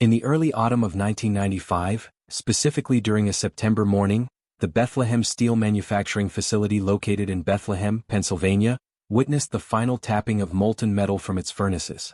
In the early autumn of 1995, specifically during a September morning, the Bethlehem Steel manufacturing facility located in Bethlehem, Pennsylvania, witnessed the final tapping of molten metal from its furnaces.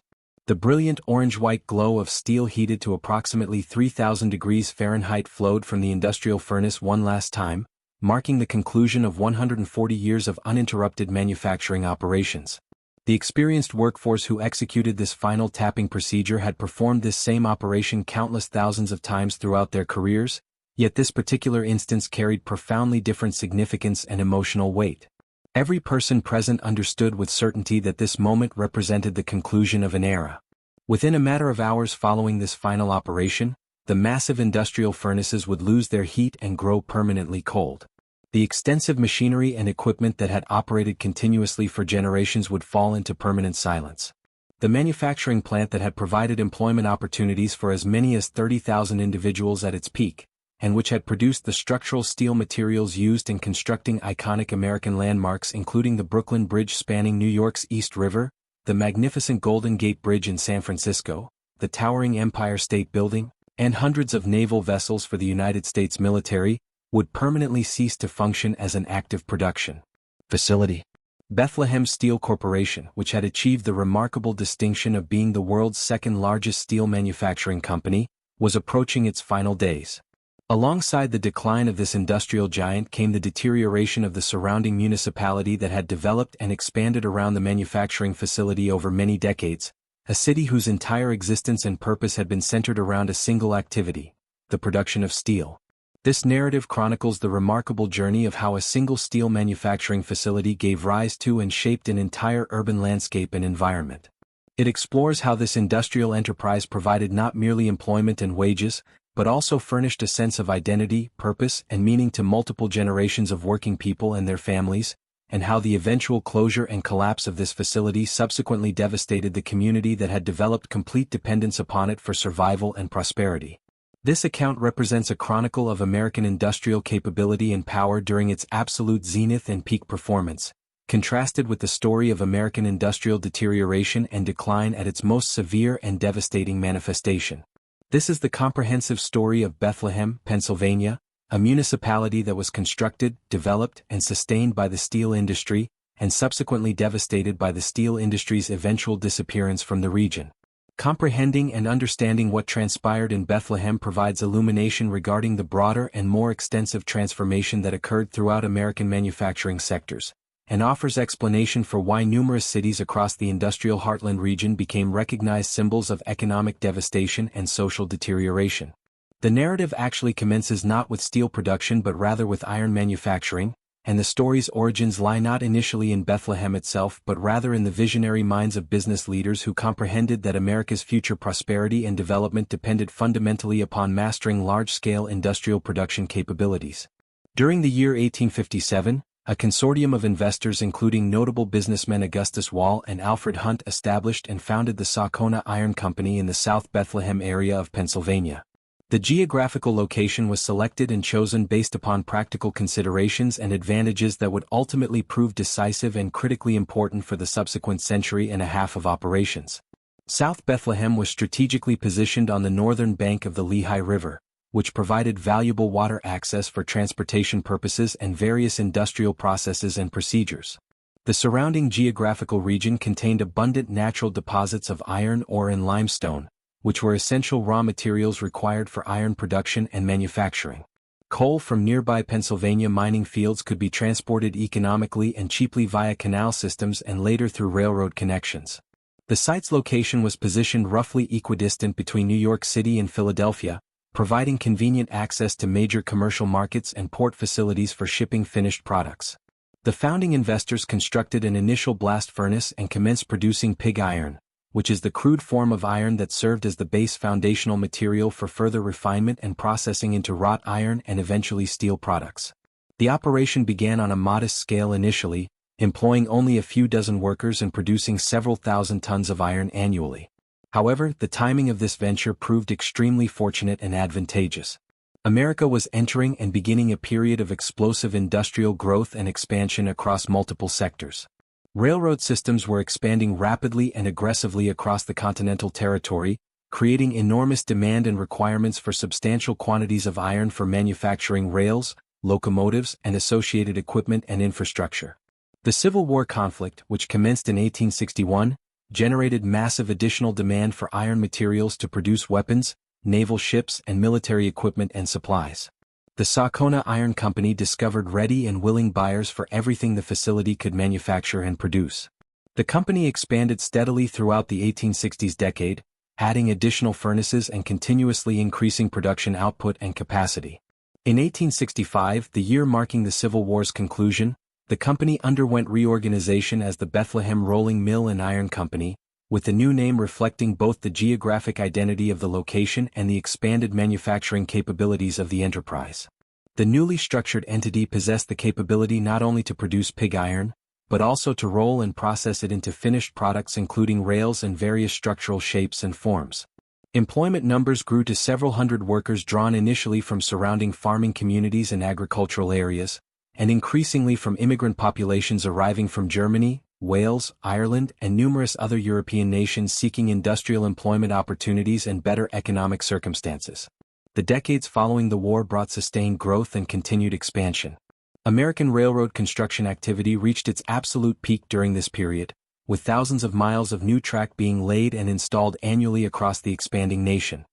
The brilliant orange-white glow of steel heated to approximately 3,000 degrees Fahrenheit flowed from the industrial furnace one last time, marking the conclusion of 140 years of uninterrupted manufacturing operations. The experienced workforce who executed this final tapping procedure had performed this same operation countless thousands of times throughout their careers, yet this particular instance carried profoundly different significance and emotional weight. Every person present understood with certainty that this moment represented the conclusion of an era. Within a matter of hours following this final operation, the massive industrial furnaces would lose their heat and grow permanently cold. The extensive machinery and equipment that had operated continuously for generations would fall into permanent silence. The manufacturing plant that had provided employment opportunities for as many as 30,000 individuals at its peak, and which had produced the structural steel materials used in constructing iconic American landmarks including the Brooklyn Bridge spanning New York's East River, the magnificent Golden Gate Bridge in San Francisco, the towering Empire State Building, and hundreds of naval vessels for the United States military, would permanently cease to function as an active production facility. Bethlehem Steel Corporation, which had achieved the remarkable distinction of being the world's second-largest steel manufacturing company, was approaching its final days. Alongside the decline of this industrial giant came the deterioration of the surrounding municipality that had developed and expanded around the manufacturing facility over many decades, a city whose entire existence and purpose had been centered around a single activity, the production of steel. This narrative chronicles the remarkable journey of how a single steel manufacturing facility gave rise to and shaped an entire urban landscape and environment. It explores how this industrial enterprise provided not merely employment and wages, but also furnished a sense of identity, purpose, and meaning to multiple generations of working people and their families, and how the eventual closure and collapse of this facility subsequently devastated the community that had developed complete dependence upon it for survival and prosperity. This account represents a chronicle of American industrial capability and power during its absolute zenith and peak performance, contrasted with the story of American industrial deterioration and decline at its most severe and devastating manifestation. This is the comprehensive story of Bethlehem, Pennsylvania, a municipality that was constructed, developed, and sustained by the steel industry, and subsequently devastated by the steel industry's eventual disappearance from the region. Comprehending and understanding what transpired in Bethlehem provides illumination regarding the broader and more extensive transformation that occurred throughout American manufacturing sectors, and offers explanation for why numerous cities across the industrial heartland region became recognized symbols of economic devastation and social deterioration. The narrative actually commences not with steel production but rather with iron manufacturing, and the story's origins lie not initially in Bethlehem itself but rather in the visionary minds of business leaders who comprehended that America's future prosperity and development depended fundamentally upon mastering large-scale industrial production capabilities. During the year 1857, a consortium of investors including notable businessmen Augustus Wall and Alfred Hunt established and founded the Saucona Iron Company in the South Bethlehem area of Pennsylvania. The geographical location was selected and chosen based upon practical considerations and advantages that would ultimately prove decisive and critically important for the subsequent century and a half of operations. South Bethlehem was strategically positioned on the northern bank of the Lehigh River, which provided valuable water access for transportation purposes and various industrial processes and procedures. The surrounding geographical region contained abundant natural deposits of iron ore and limestone, which were essential raw materials required for iron production and manufacturing. Coal from nearby Pennsylvania mining fields could be transported economically and cheaply via canal systems and later through railroad connections. The site's location was positioned roughly equidistant between New York City and Philadelphia, providing convenient access to major commercial markets and port facilities for shipping finished products. The founding investors constructed an initial blast furnace and commenced producing pig iron, which is the crude form of iron that served as the base foundational material for further refinement and processing into wrought iron and eventually steel products. The operation began on a modest scale initially, employing only a few dozen workers and producing several thousand tons of iron annually. However, the timing of this venture proved extremely fortunate and advantageous. America was entering and beginning a period of explosive industrial growth and expansion across multiple sectors. Railroad systems were expanding rapidly and aggressively across the continental territory, creating enormous demand and requirements for substantial quantities of iron for manufacturing rails, locomotives, and associated equipment and infrastructure. The Civil War conflict, which commenced in 1861, generated massive additional demand for iron materials to produce weapons, naval ships, and military equipment and supplies. The Saucona Iron Company discovered ready and willing buyers for everything the facility could manufacture and produce. The company expanded steadily throughout the 1860s decade, adding additional furnaces and continuously increasing production output and capacity. In 1865, the year marking the Civil War's conclusion, the company underwent reorganization as the Bethlehem Rolling Mill and Iron Company, with the new name reflecting both the geographic identity of the location and the expanded manufacturing capabilities of the enterprise. The newly structured entity possessed the capability not only to produce pig iron, but also to roll and process it into finished products including rails and various structural shapes and forms. Employment numbers grew to several hundred workers drawn initially from surrounding farming communities and agricultural areas, and increasingly from immigrant populations arriving from Germany, Wales, Ireland, and numerous other European nations seeking industrial employment opportunities and better economic circumstances. The decades following the war brought sustained growth and continued expansion. American railroad construction activity reached its absolute peak during this period, with thousands of miles of new track being laid and installed annually across the expanding nation.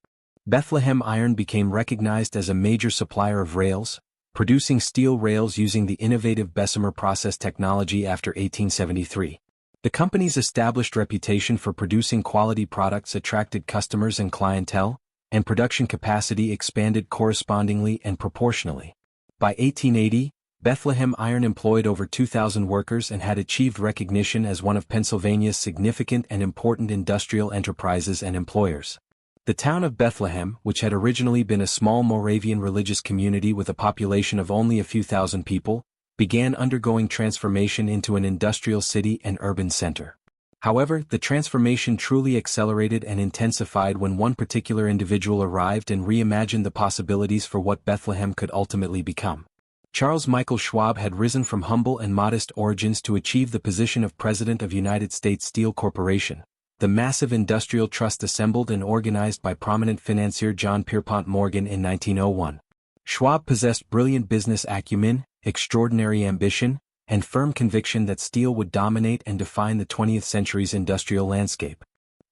Bethlehem Iron became recognized as a major supplier of rails, producing steel rails using the innovative Bessemer process technology after 1873. The company's established reputation for producing quality products attracted customers and clientele, and production capacity expanded correspondingly and proportionally. By 1880, Bethlehem Iron employed over 2,000 workers and had achieved recognition as one of Pennsylvania's significant and important industrial enterprises and employers. The town of Bethlehem, which had originally been a small Moravian religious community with a population of only a few thousand people, began undergoing transformation into an industrial city and urban center. However, the transformation truly accelerated and intensified when one particular individual arrived and reimagined the possibilities for what Bethlehem could ultimately become. Charles Michael Schwab had risen from humble and modest origins to achieve the position of President of United States Steel Corporation, the massive industrial trust assembled and organized by prominent financier John Pierpont Morgan in 1901. Schwab possessed brilliant business acumen, extraordinary ambition, and firm conviction that steel would dominate and define the 20th century's industrial landscape.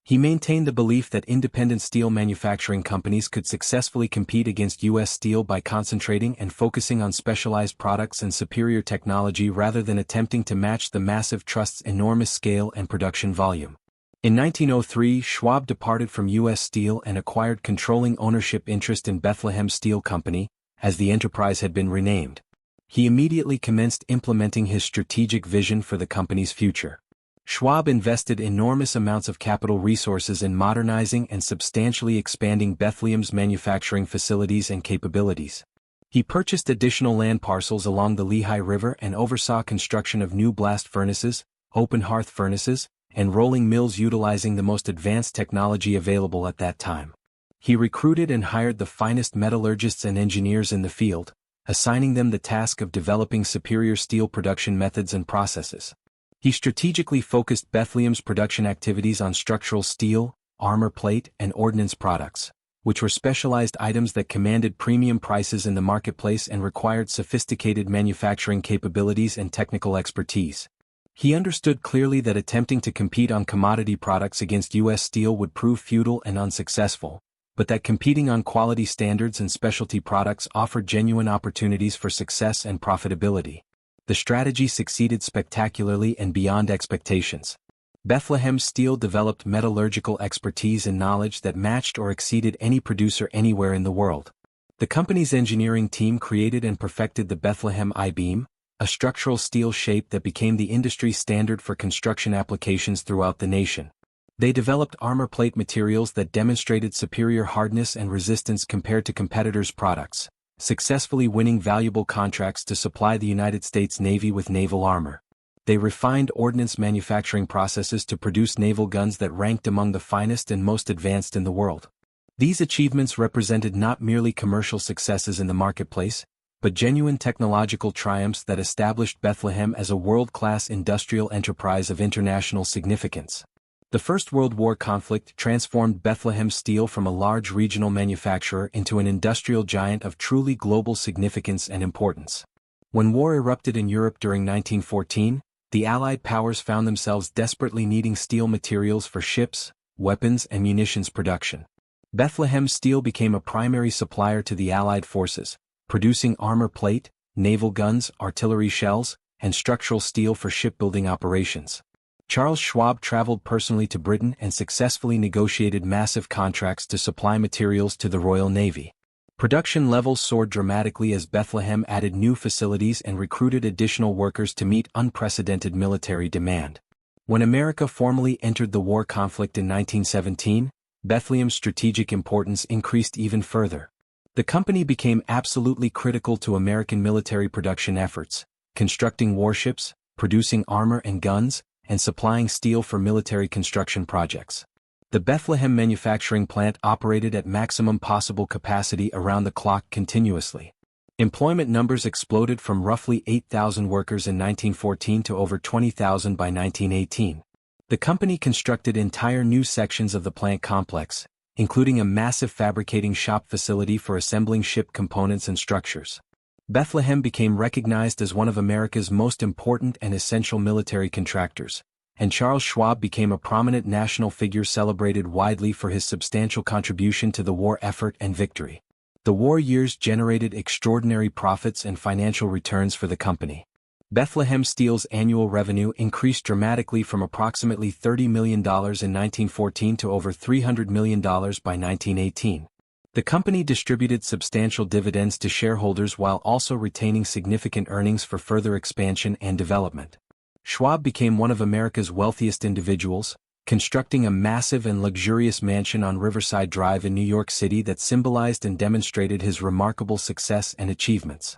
He maintained the belief that independent steel manufacturing companies could successfully compete against U.S. Steel by concentrating and focusing on specialized products and superior technology rather than attempting to match the massive trust's enormous scale and production volume. In 1903, Schwab departed from U.S. Steel and acquired controlling ownership interest in Bethlehem Steel Company, as the enterprise had been renamed. He immediately commenced implementing his strategic vision for the company's future. Schwab invested enormous amounts of capital resources in modernizing and substantially expanding Bethlehem's manufacturing facilities and capabilities. He purchased additional land parcels along the Lehigh River and oversaw construction of new blast furnaces, open hearth furnaces, and rolling mills utilizing the most advanced technology available at that time. He recruited and hired the finest metallurgists and engineers in the field, assigning them the task of developing superior steel production methods and processes. He strategically focused Bethlehem's production activities on structural steel, armor plate, and ordnance products, which were specialized items that commanded premium prices in the marketplace and required sophisticated manufacturing capabilities and technical expertise. He understood clearly that attempting to compete on commodity products against U.S. Steel would prove futile and unsuccessful, but that competing on quality standards and specialty products offered genuine opportunities for success and profitability. The strategy succeeded spectacularly and beyond expectations. Bethlehem Steel developed metallurgical expertise and knowledge that matched or exceeded any producer anywhere in the world. The company's engineering team created and perfected the Bethlehem I-beam, a structural steel shape that became the industry standard for construction applications throughout the nation. They developed armor plate materials that demonstrated superior hardness and resistance compared to competitors' products, successfully winning valuable contracts to supply the United States Navy with naval armor. They refined ordnance manufacturing processes to produce naval guns that ranked among the finest and most advanced in the world. These achievements represented not merely commercial successes in the marketplace, but genuine technological triumphs that established Bethlehem as a world-class industrial enterprise of international significance. The First World War conflict transformed Bethlehem Steel from a large regional manufacturer into an industrial giant of truly global significance and importance. When war erupted in Europe during 1914, the Allied powers found themselves desperately needing steel materials for ships, weapons and munitions production. Bethlehem Steel became a primary supplier to the Allied forces, producing armor plate, naval guns, artillery shells, and structural steel for shipbuilding operations. Charles Schwab traveled personally to Britain and successfully negotiated massive contracts to supply materials to the Royal Navy. Production levels soared dramatically as Bethlehem added new facilities and recruited additional workers to meet unprecedented military demand. When America formally entered the war conflict in 1917, Bethlehem's strategic importance increased even further. The company became absolutely critical to American military production efforts, constructing warships, producing armor and guns, and supplying steel for military construction projects. The Bethlehem manufacturing plant operated at maximum possible capacity around the clock continuously. Employment numbers exploded from roughly 8,000 workers in 1914 to over 20,000 by 1918. The company constructed entire new sections of the plant complex, including a massive fabricating shop facility for assembling ship components and structures. Bethlehem became recognized as one of America's most important and essential military contractors, and Charles Schwab became a prominent national figure celebrated widely for his substantial contribution to the war effort and victory. The war years generated extraordinary profits and financial returns for the company. Bethlehem Steel's annual revenue increased dramatically from approximately $30 million in 1914 to over $300 million by 1918. The company distributed substantial dividends to shareholders while also retaining significant earnings for further expansion and development. Schwab became one of America's wealthiest individuals, constructing a massive and luxurious mansion on Riverside Drive in New York City that symbolized and demonstrated his remarkable success and achievements.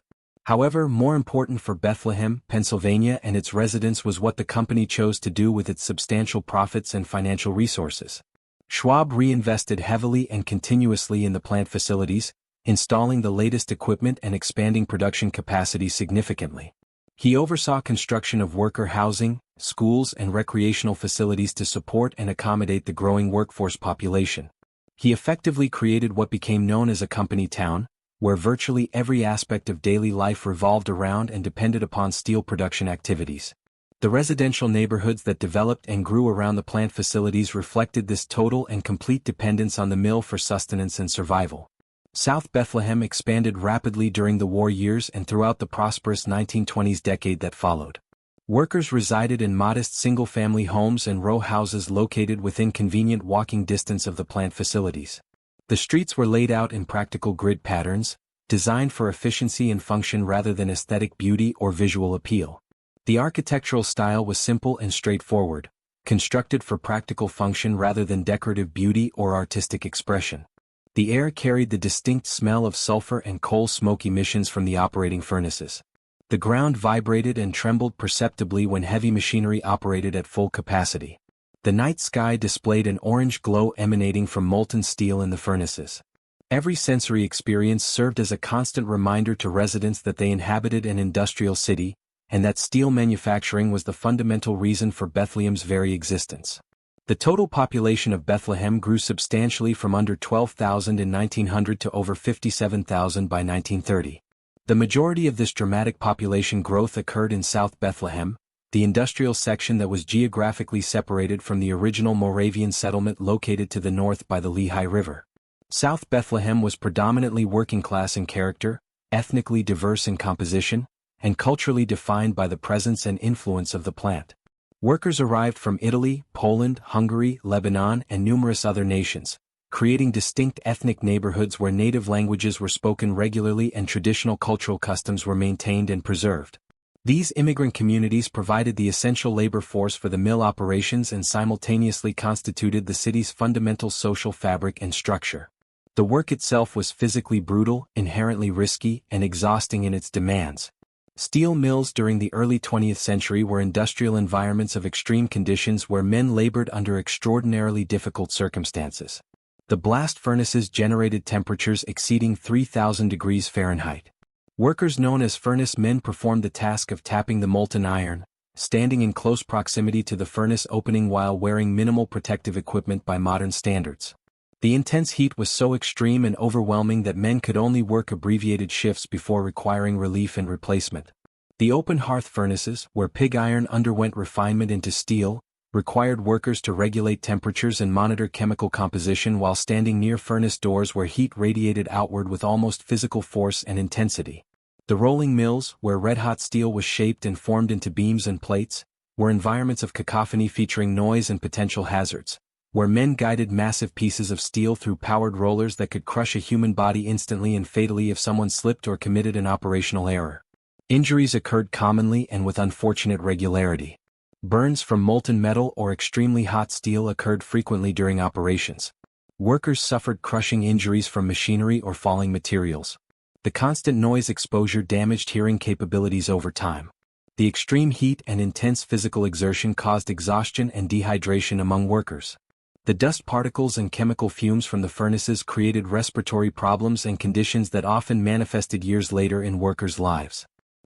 However, more important for Bethlehem, Pennsylvania and its residents was what the company chose to do with its substantial profits and financial resources. Schwab reinvested heavily and continuously in the plant facilities, installing the latest equipment and expanding production capacity significantly. He oversaw construction of worker housing, schools and recreational facilities to support and accommodate the growing workforce population. He effectively created what became known as a company town, where virtually every aspect of daily life revolved around and depended upon steel production activities. The residential neighborhoods that developed and grew around the plant facilities reflected this total and complete dependence on the mill for sustenance and survival. South Bethlehem expanded rapidly during the war years and throughout the prosperous 1920s decade that followed. Workers resided in modest single-family homes and row houses located within convenient walking distance of the plant facilities. The streets were laid out in practical grid patterns, designed for efficiency and function rather than aesthetic beauty or visual appeal. The architectural style was simple and straightforward, constructed for practical function rather than decorative beauty or artistic expression. The air carried the distinct smell of sulfur and coal smoke emissions from the operating furnaces. The ground vibrated and trembled perceptibly when heavy machinery operated at full capacity. The night sky displayed an orange glow emanating from molten steel in the furnaces. Every sensory experience served as a constant reminder to residents that they inhabited an industrial city, and that steel manufacturing was the fundamental reason for Bethlehem's very existence. The total population of Bethlehem grew substantially from under 12,000 in 1900 to over 57,000 by 1930. The majority of this dramatic population growth occurred in South Bethlehem, the industrial section that was geographically separated from the original Moravian settlement located to the north by the Lehigh River. South Bethlehem was predominantly working class in character, ethnically diverse in composition, and culturally defined by the presence and influence of the plant. Workers arrived from Italy, Poland, Hungary, Lebanon, and numerous other nations, creating distinct ethnic neighborhoods where native languages were spoken regularly and traditional cultural customs were maintained and preserved. These immigrant communities provided the essential labor force for the mill operations and simultaneously constituted the city's fundamental social fabric and structure. The work itself was physically brutal, inherently risky, and exhausting in its demands. Steel mills during the early 20th century were industrial environments of extreme conditions where men labored under extraordinarily difficult circumstances. The blast furnaces generated temperatures exceeding 3,000 degrees Fahrenheit. Workers known as furnace men performed the task of tapping the molten iron, standing in close proximity to the furnace opening while wearing minimal protective equipment by modern standards. The intense heat was so extreme and overwhelming that men could only work abbreviated shifts before requiring relief and replacement. The open hearth furnaces, where pig iron underwent refinement into steel, required workers to regulate temperatures and monitor chemical composition while standing near furnace doors where heat radiated outward with almost physical force and intensity. The rolling mills, where red-hot steel was shaped and formed into beams and plates, were environments of cacophony featuring noise and potential hazards, where men guided massive pieces of steel through powered rollers that could crush a human body instantly and fatally if someone slipped or committed an operational error. Injuries occurred commonly and with unfortunate regularity. Burns from molten metal or extremely hot steel occurred frequently during operations. Workers suffered crushing injuries from machinery or falling materials. The constant noise exposure damaged hearing capabilities over time. The extreme heat and intense physical exertion caused exhaustion and dehydration among workers. The dust particles and chemical fumes from the furnaces created respiratory problems and conditions that often manifested years later in workers' lives.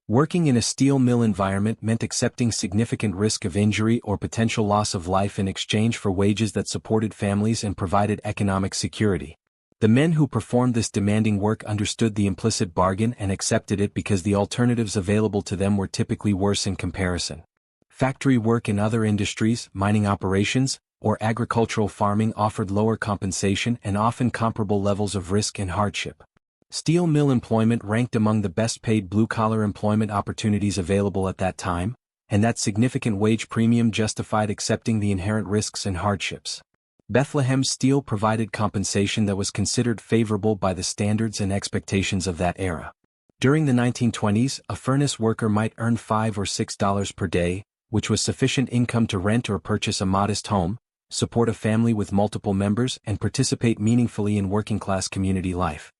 Working in a steel mill environment meant accepting significant risk of injury or potential loss of life in exchange for wages that supported families and provided economic security. The men who performed this demanding work understood the implicit bargain and accepted it because the alternatives available to them were typically worse in comparison. Factory work in other industries, mining operations, or agricultural farming offered lower compensation and often comparable levels of risk and hardship. Steel mill employment ranked among the best-paid blue-collar employment opportunities available at that time, and that significant wage premium justified accepting the inherent risks and hardships. Bethlehem Steel provided compensation that was considered favorable by the standards and expectations of that era. During the 1920s, a furnace worker might earn $5 or $6 per day, which was sufficient income to rent or purchase a modest home, support a family with multiple members, and participate meaningfully in working-class community life.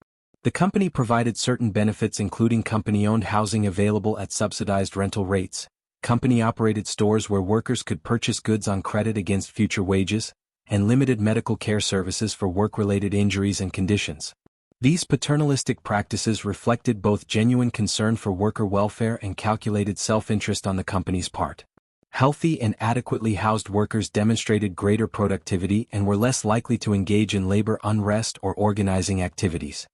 The company provided certain benefits including company-owned housing available at subsidized rental rates, company-operated stores where workers could purchase goods on credit against future wages, and limited medical care services for work-related injuries and conditions. These paternalistic practices reflected both genuine concern for worker welfare and calculated self-interest on the company's part. Healthy and adequately housed workers demonstrated greater productivity and were less likely to engage in labor unrest or organizing activities.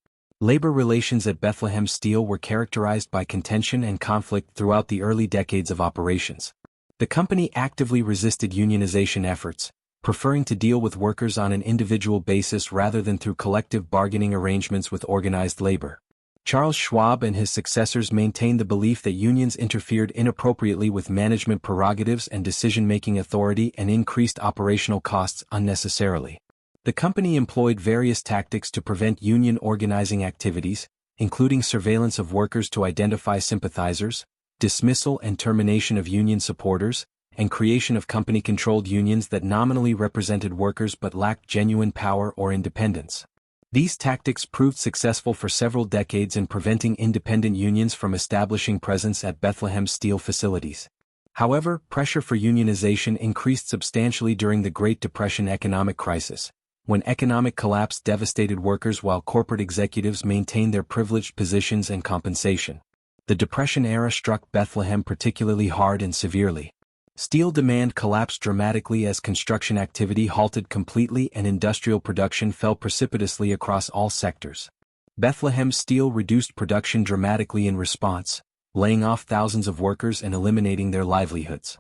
Labor relations at Bethlehem Steel were characterized by contention and conflict throughout the early decades of operations. The company actively resisted unionization efforts, preferring to deal with workers on an individual basis rather than through collective bargaining arrangements with organized labor. Charles Schwab and his successors maintained the belief that unions interfered inappropriately with management prerogatives and decision-making authority and increased operational costs unnecessarily. The company employed various tactics to prevent union organizing activities, including surveillance of workers to identify sympathizers, dismissal and termination of union supporters, and creation of company-controlled unions that nominally represented workers but lacked genuine power or independence. These tactics proved successful for several decades in preventing independent unions from establishing presence at Bethlehem Steel facilities. However, pressure for unionization increased substantially during the Great Depression economic crisis, when economic collapse devastated workers while corporate executives maintained their privileged positions and compensation. The Depression era struck Bethlehem particularly hard and severely. Steel demand collapsed dramatically as construction activity halted completely and industrial production fell precipitously across all sectors. Bethlehem Steel reduced production dramatically in response, laying off thousands of workers and eliminating their livelihoods.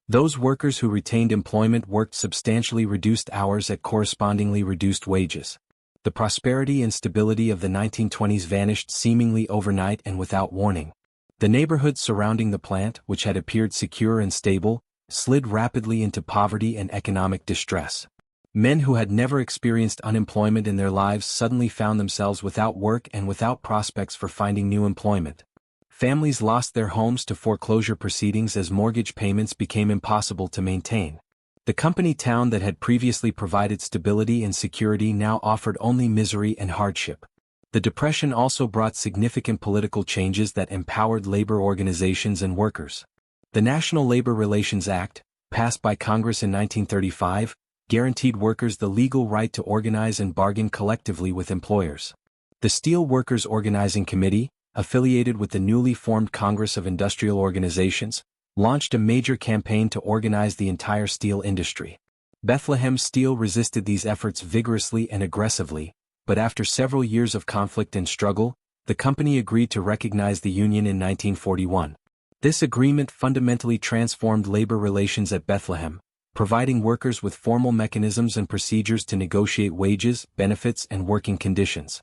Those workers who retained employment worked substantially reduced hours at correspondingly reduced wages. The prosperity and stability of the 1920s vanished seemingly overnight and without warning. The neighborhoods surrounding the plant, which had appeared secure and stable, slid rapidly into poverty and economic distress. Men who had never experienced unemployment in their lives suddenly found themselves without work and without prospects for finding new employment. Families lost their homes to foreclosure proceedings as mortgage payments became impossible to maintain. The company town that had previously provided stability and security now offered only misery and hardship. The Depression also brought significant political changes that empowered labor organizations and workers. The National Labor Relations Act, passed by Congress in 1935, guaranteed workers the legal right to organize and bargain collectively with employers. The Steel Workers Organizing Committee, affiliated with the newly formed Congress of Industrial Organizations, launched a major campaign to organize the entire steel industry. Bethlehem Steel resisted these efforts vigorously and aggressively, but after several years of conflict and struggle, the company agreed to recognize the union in 1941. This agreement fundamentally transformed labor relations at Bethlehem, providing workers with formal mechanisms and procedures to negotiate wages, benefits, and working conditions.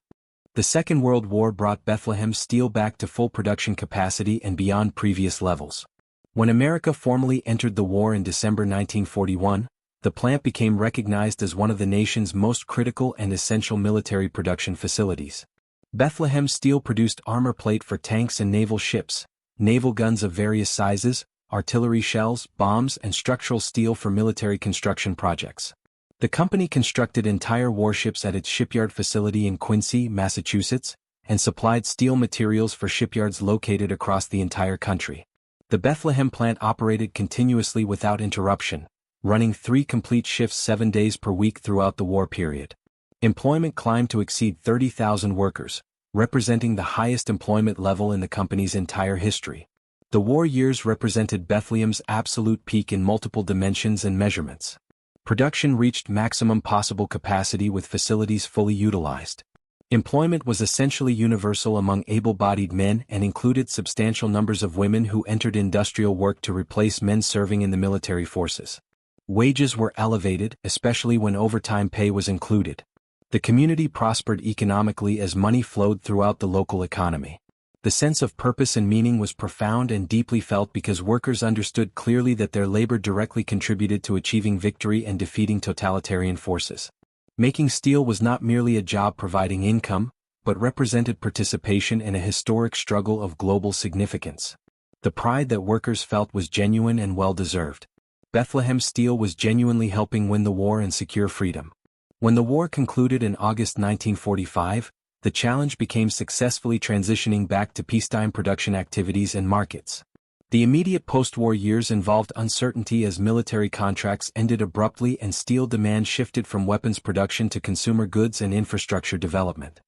The Second World War brought Bethlehem Steel back to full production capacity and beyond previous levels. When America formally entered the war in December 1941, the plant became recognized as one of the nation's most critical and essential military production facilities. Bethlehem Steel produced armor plate for tanks and naval ships, naval guns of various sizes, artillery shells, bombs, and structural steel for military construction projects. The company constructed entire warships at its shipyard facility in Quincy, Massachusetts, and supplied steel materials for shipyards located across the entire country. The Bethlehem plant operated continuously without interruption, running 3 complete shifts 7 days per week throughout the war period. Employment climbed to exceed 30,000 workers, representing the highest employment level in the company's entire history. The war years represented Bethlehem's absolute peak in multiple dimensions and measurements. Production reached maximum possible capacity with facilities fully utilized. Employment was essentially universal among able-bodied men and included substantial numbers of women who entered industrial work to replace men serving in the military forces. Wages were elevated, especially when overtime pay was included. The community prospered economically as money flowed throughout the local economy. The sense of purpose and meaning was profound and deeply felt because workers understood clearly that their labor directly contributed to achieving victory and defeating totalitarian forces. Making steel was not merely a job providing income, but represented participation in a historic struggle of global significance. The pride that workers felt was genuine and well-deserved. Bethlehem Steel was genuinely helping win the war and secure freedom. When the war concluded in August 1945, the challenge became successfully transitioning back to peacetime production activities and markets. The immediate post-war years involved uncertainty as military contracts ended abruptly and steel demand shifted from weapons production to consumer goods and infrastructure development.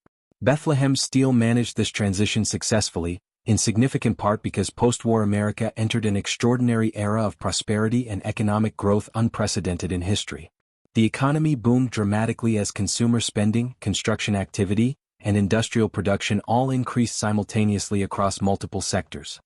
Bethlehem Steel managed this transition successfully, in significant part because post-war America entered an extraordinary era of prosperity and economic growth unprecedented in history. The economy boomed dramatically as consumer spending, construction activity, and industrial production all increased simultaneously across multiple sectors.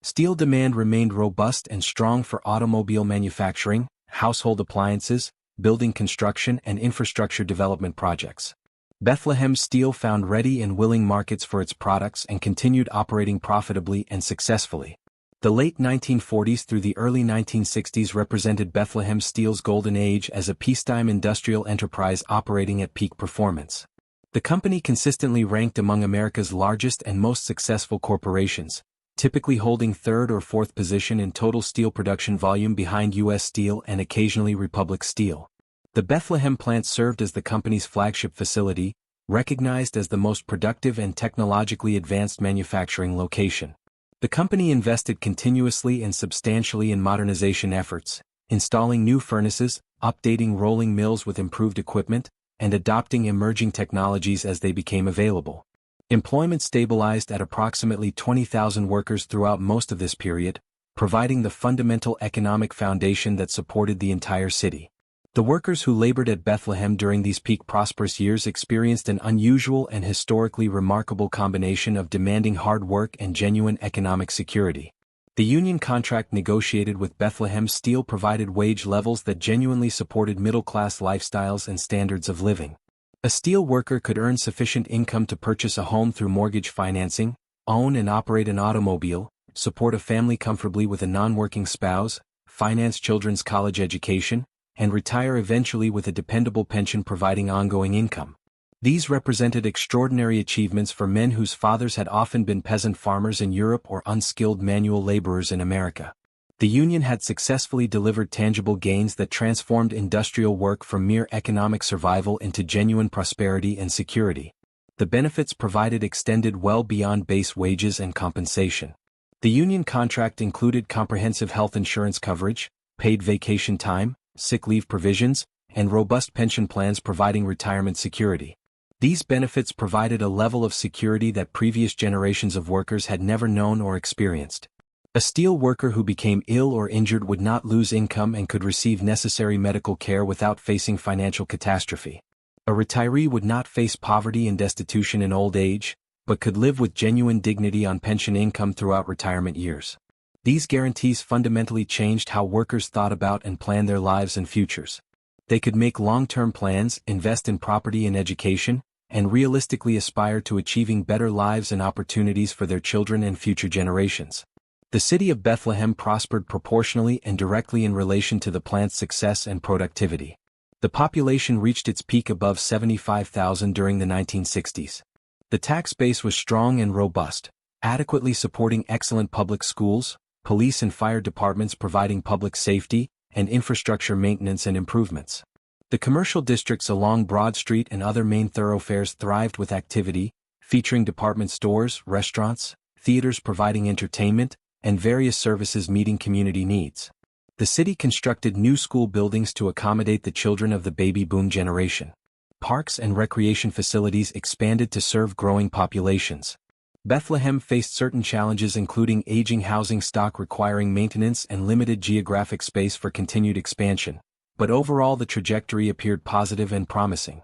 Steel demand remained robust and strong for automobile manufacturing, household appliances, building construction, and infrastructure development projects. Bethlehem Steel found ready and willing markets for its products and continued operating profitably and successfully. The late 1940s through the early 1960s represented Bethlehem Steel's golden age as a peacetime industrial enterprise operating at peak performance. The company consistently ranked among America's largest and most successful corporations, typically holding 3rd or 4th position in total steel production volume behind U.S. Steel and occasionally Republic Steel. The Bethlehem plant served as the company's flagship facility, recognized as the most productive and technologically advanced manufacturing location. The company invested continuously and substantially in modernization efforts, installing new furnaces, updating rolling mills with improved equipment, and adopting emerging technologies as they became available. Employment stabilized at approximately 20,000 workers throughout most of this period, providing the fundamental economic foundation that supported the entire city. The workers who labored at Bethlehem during these peak prosperous years experienced an unusual and historically remarkable combination of demanding hard work and genuine economic security. The union contract negotiated with Bethlehem Steel provided wage levels that genuinely supported middle-class lifestyles and standards of living. A steel worker could earn sufficient income to purchase a home through mortgage financing, own and operate an automobile, support a family comfortably with a non-working spouse, finance children's college education, and retire eventually with a dependable pension providing ongoing income. These represented extraordinary achievements for men whose fathers had often been peasant farmers in Europe or unskilled manual laborers in America. The Union had successfully delivered tangible gains that transformed industrial work from mere economic survival into genuine prosperity and security. The benefits provided extended well beyond base wages and compensation. The Union contract included comprehensive health insurance coverage, paid vacation time, sick leave provisions, and robust pension plans providing retirement security. These benefits provided a level of security that previous generations of workers had never known or experienced. A steel worker who became ill or injured would not lose income and could receive necessary medical care without facing financial catastrophe. A retiree would not face poverty and destitution in old age, but could live with genuine dignity on pension income throughout retirement years. These guarantees fundamentally changed how workers thought about and planned their lives and futures. They could make long-term plans, invest in property and education, and realistically aspire to achieving better lives and opportunities for their children and future generations. The city of Bethlehem prospered proportionally and directly in relation to the plant's success and productivity. The population reached its peak above 75,000 during the 1960s. The tax base was strong and robust, adequately supporting excellent public schools, police and fire departments providing public safety, and infrastructure maintenance and improvements. The commercial districts along Broad Street and other main thoroughfares thrived with activity, featuring department stores, restaurants, theaters providing entertainment, and various services meeting community needs. The city constructed new school buildings to accommodate the children of the baby boom generation. Parks and recreation facilities expanded to serve growing populations. Bethlehem faced certain challenges including aging housing stock requiring maintenance and limited geographic space for continued expansion, but overall the trajectory appeared positive and promising.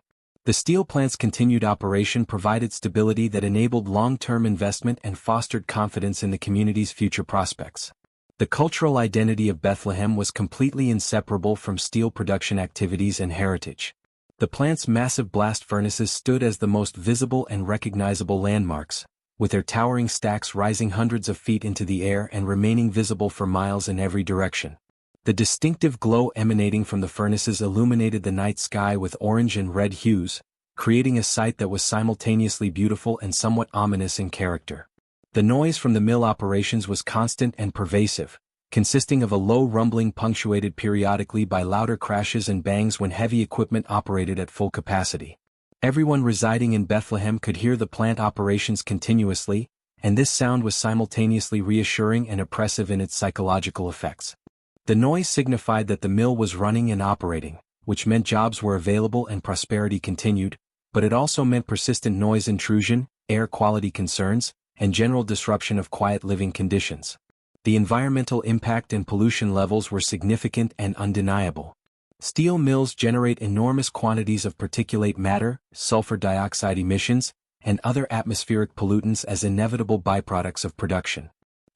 The steel plant's continued operation provided stability that enabled long-term investment and fostered confidence in the community's future prospects. The cultural identity of Bethlehem was completely inseparable from steel production activities and heritage. The plant's massive blast furnaces stood as the most visible and recognizable landmarks, with their towering stacks rising hundreds of feet into the air and remaining visible for miles in every direction. The distinctive glow emanating from the furnaces illuminated the night sky with orange and red hues, creating a sight that was simultaneously beautiful and somewhat ominous in character. The noise from the mill operations was constant and pervasive, consisting of a low rumbling punctuated periodically by louder crashes and bangs when heavy equipment operated at full capacity. Everyone residing in Bethlehem could hear the plant operations continuously, and this sound was simultaneously reassuring and oppressive in its psychological effects. The noise signified that the mill was running and operating, which meant jobs were available and prosperity continued, but it also meant persistent noise intrusion, air quality concerns, and general disruption of quiet living conditions. The environmental impact and pollution levels were significant and undeniable. Steel mills generate enormous quantities of particulate matter, sulfur dioxide emissions, and other atmospheric pollutants as inevitable byproducts of production.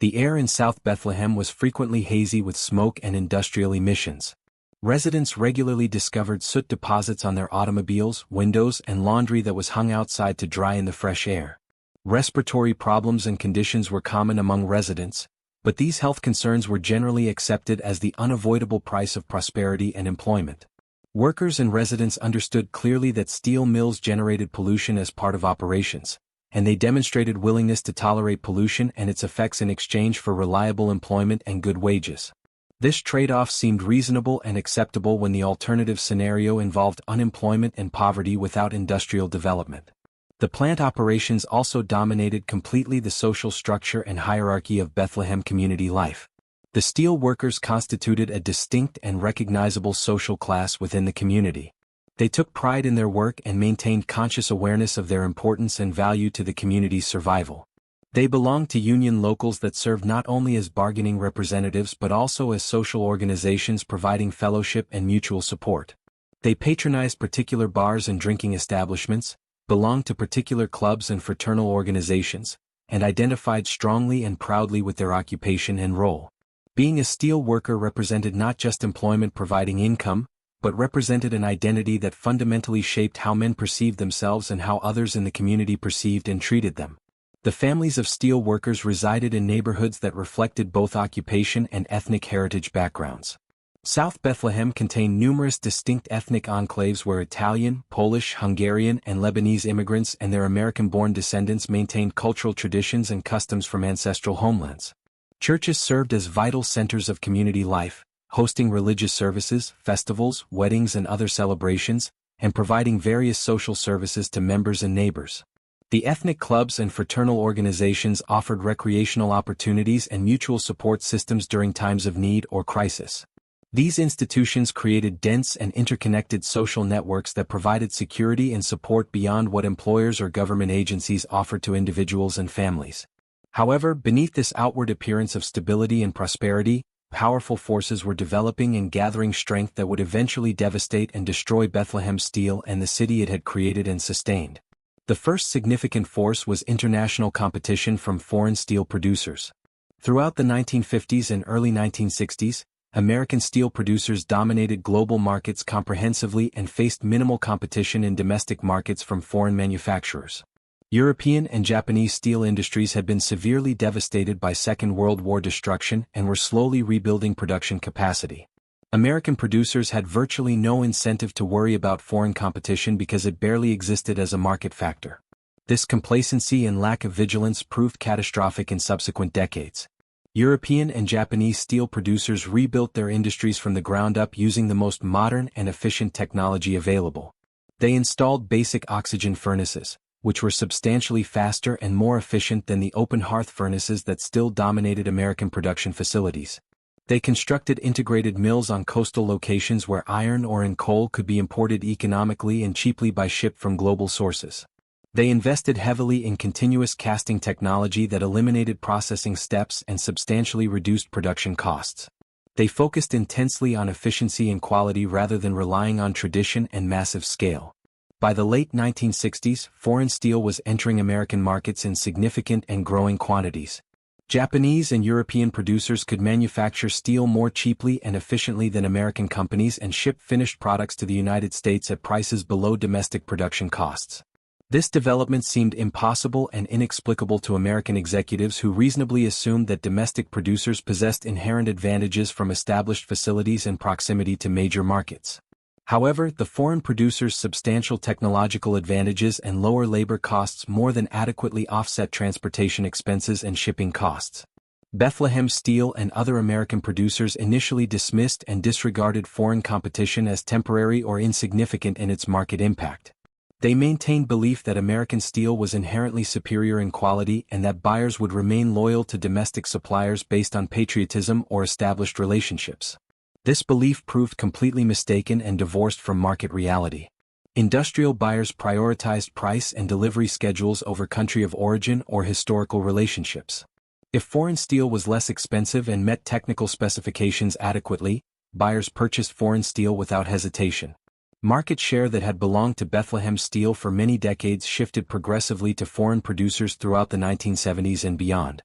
The air in South Bethlehem was frequently hazy with smoke and industrial emissions. Residents regularly discovered soot deposits on their automobiles, windows, and laundry that was hung outside to dry in the fresh air. Respiratory problems and conditions were common among residents, but these health concerns were generally accepted as the unavoidable price of prosperity and employment. Workers and residents understood clearly that steel mills generated pollution as part of operations, and they demonstrated willingness to tolerate pollution and its effects in exchange for reliable employment and good wages. This trade-off seemed reasonable and acceptable when the alternative scenario involved unemployment and poverty without industrial development. The plant operations also dominated completely the social structure and hierarchy of Bethlehem community life. The steel workers constituted a distinct and recognizable social class within the community. They took pride in their work and maintained conscious awareness of their importance and value to the community's survival. They belonged to union locals that served not only as bargaining representatives but also as social organizations providing fellowship and mutual support. They patronized particular bars and drinking establishments, belonged to particular clubs and fraternal organizations, and identified strongly and proudly with their occupation and role. Being a steel worker represented not just employment providing income, but represented an identity that fundamentally shaped how men perceived themselves and how others in the community perceived and treated them. The families of steel workers resided in neighborhoods that reflected both occupation and ethnic heritage backgrounds. South Bethlehem contained numerous distinct ethnic enclaves where Italian, Polish, Hungarian, and Lebanese immigrants and their American-born descendants maintained cultural traditions and customs from ancestral homelands. Churches served as vital centers of community life, hosting religious services, festivals, weddings and other celebrations, and providing various social services to members and neighbors. The ethnic clubs and fraternal organizations offered recreational opportunities and mutual support systems during times of need or crisis. These institutions created dense and interconnected social networks that provided security and support beyond what employers or government agencies offered to individuals and families. However, beneath this outward appearance of stability and prosperity, powerful forces were developing and gathering strength that would eventually devastate and destroy Bethlehem Steel and the city it had created and sustained. The first significant force was international competition from foreign steel producers. Throughout the 1950s and early 1960s, American steel producers dominated global markets comprehensively and faced minimal competition in domestic markets from foreign manufacturers. European and Japanese steel industries had been severely devastated by Second World War destruction and were slowly rebuilding production capacity. American producers had virtually no incentive to worry about foreign competition because it barely existed as a market factor. This complacency and lack of vigilance proved catastrophic in subsequent decades. European and Japanese steel producers rebuilt their industries from the ground up using the most modern and efficient technology available. They installed basic oxygen furnaces, which were substantially faster and more efficient than the open hearth furnaces that still dominated American production facilities. They constructed integrated mills on coastal locations where iron ore and coal could be imported economically and cheaply by ship from global sources. They invested heavily in continuous casting technology that eliminated processing steps and substantially reduced production costs. They focused intensely on efficiency and quality rather than relying on tradition and massive scale. By the late 1960s, foreign steel was entering American markets in significant and growing quantities. Japanese and European producers could manufacture steel more cheaply and efficiently than American companies and ship finished products to the United States at prices below domestic production costs. This development seemed impossible and inexplicable to American executives who reasonably assumed that domestic producers possessed inherent advantages from established facilities and proximity to major markets. However, the foreign producers' substantial technological advantages and lower labor costs more than adequately offset transportation expenses and shipping costs. Bethlehem Steel and other American producers initially dismissed and disregarded foreign competition as temporary or insignificant in its market impact. They maintained belief that American steel was inherently superior in quality and that buyers would remain loyal to domestic suppliers based on patriotism or established relationships. This belief proved completely mistaken and divorced from market reality. Industrial buyers prioritized price and delivery schedules over country of origin or historical relationships. If foreign steel was less expensive and met technical specifications adequately, buyers purchased foreign steel without hesitation. Market share that had belonged to Bethlehem Steel for many decades shifted progressively to foreign producers throughout the 1970s and beyond.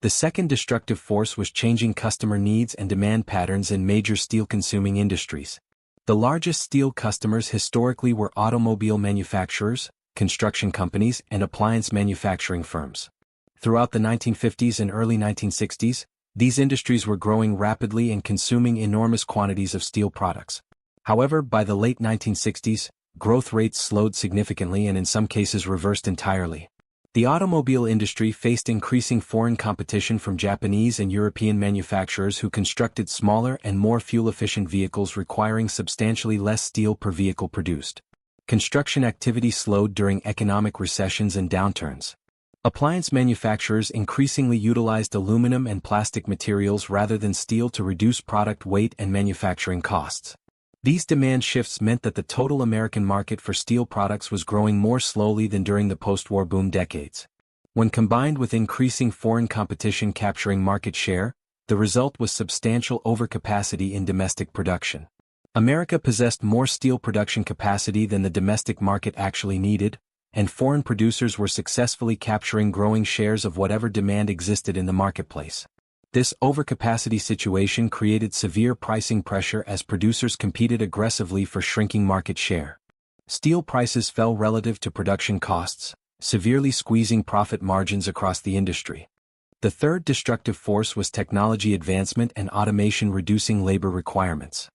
The second destructive force was changing customer needs and demand patterns in major steel-consuming industries. The largest steel customers historically were automobile manufacturers, construction companies, and appliance manufacturing firms. Throughout the 1950s and early 1960s, these industries were growing rapidly and consuming enormous quantities of steel products. However, by the late 1960s, growth rates slowed significantly and in some cases reversed entirely. The automobile industry faced increasing foreign competition from Japanese and European manufacturers who constructed smaller and more fuel-efficient vehicles requiring substantially less steel per vehicle produced. Construction activity slowed during economic recessions and downturns. Appliance manufacturers increasingly utilized aluminum and plastic materials rather than steel to reduce product weight and manufacturing costs. These demand shifts meant that the total American market for steel products was growing more slowly than during the post-war boom decades. When combined with increasing foreign competition capturing market share, the result was substantial overcapacity in domestic production. America possessed more steel production capacity than the domestic market actually needed, and foreign producers were successfully capturing growing shares of whatever demand existed in the marketplace. This overcapacity situation created severe pricing pressure as producers competed aggressively for shrinking market share. Steel prices fell relative to production costs, severely squeezing profit margins across the industry. The third destructive force was technology advancement and automation reducing labor requirements.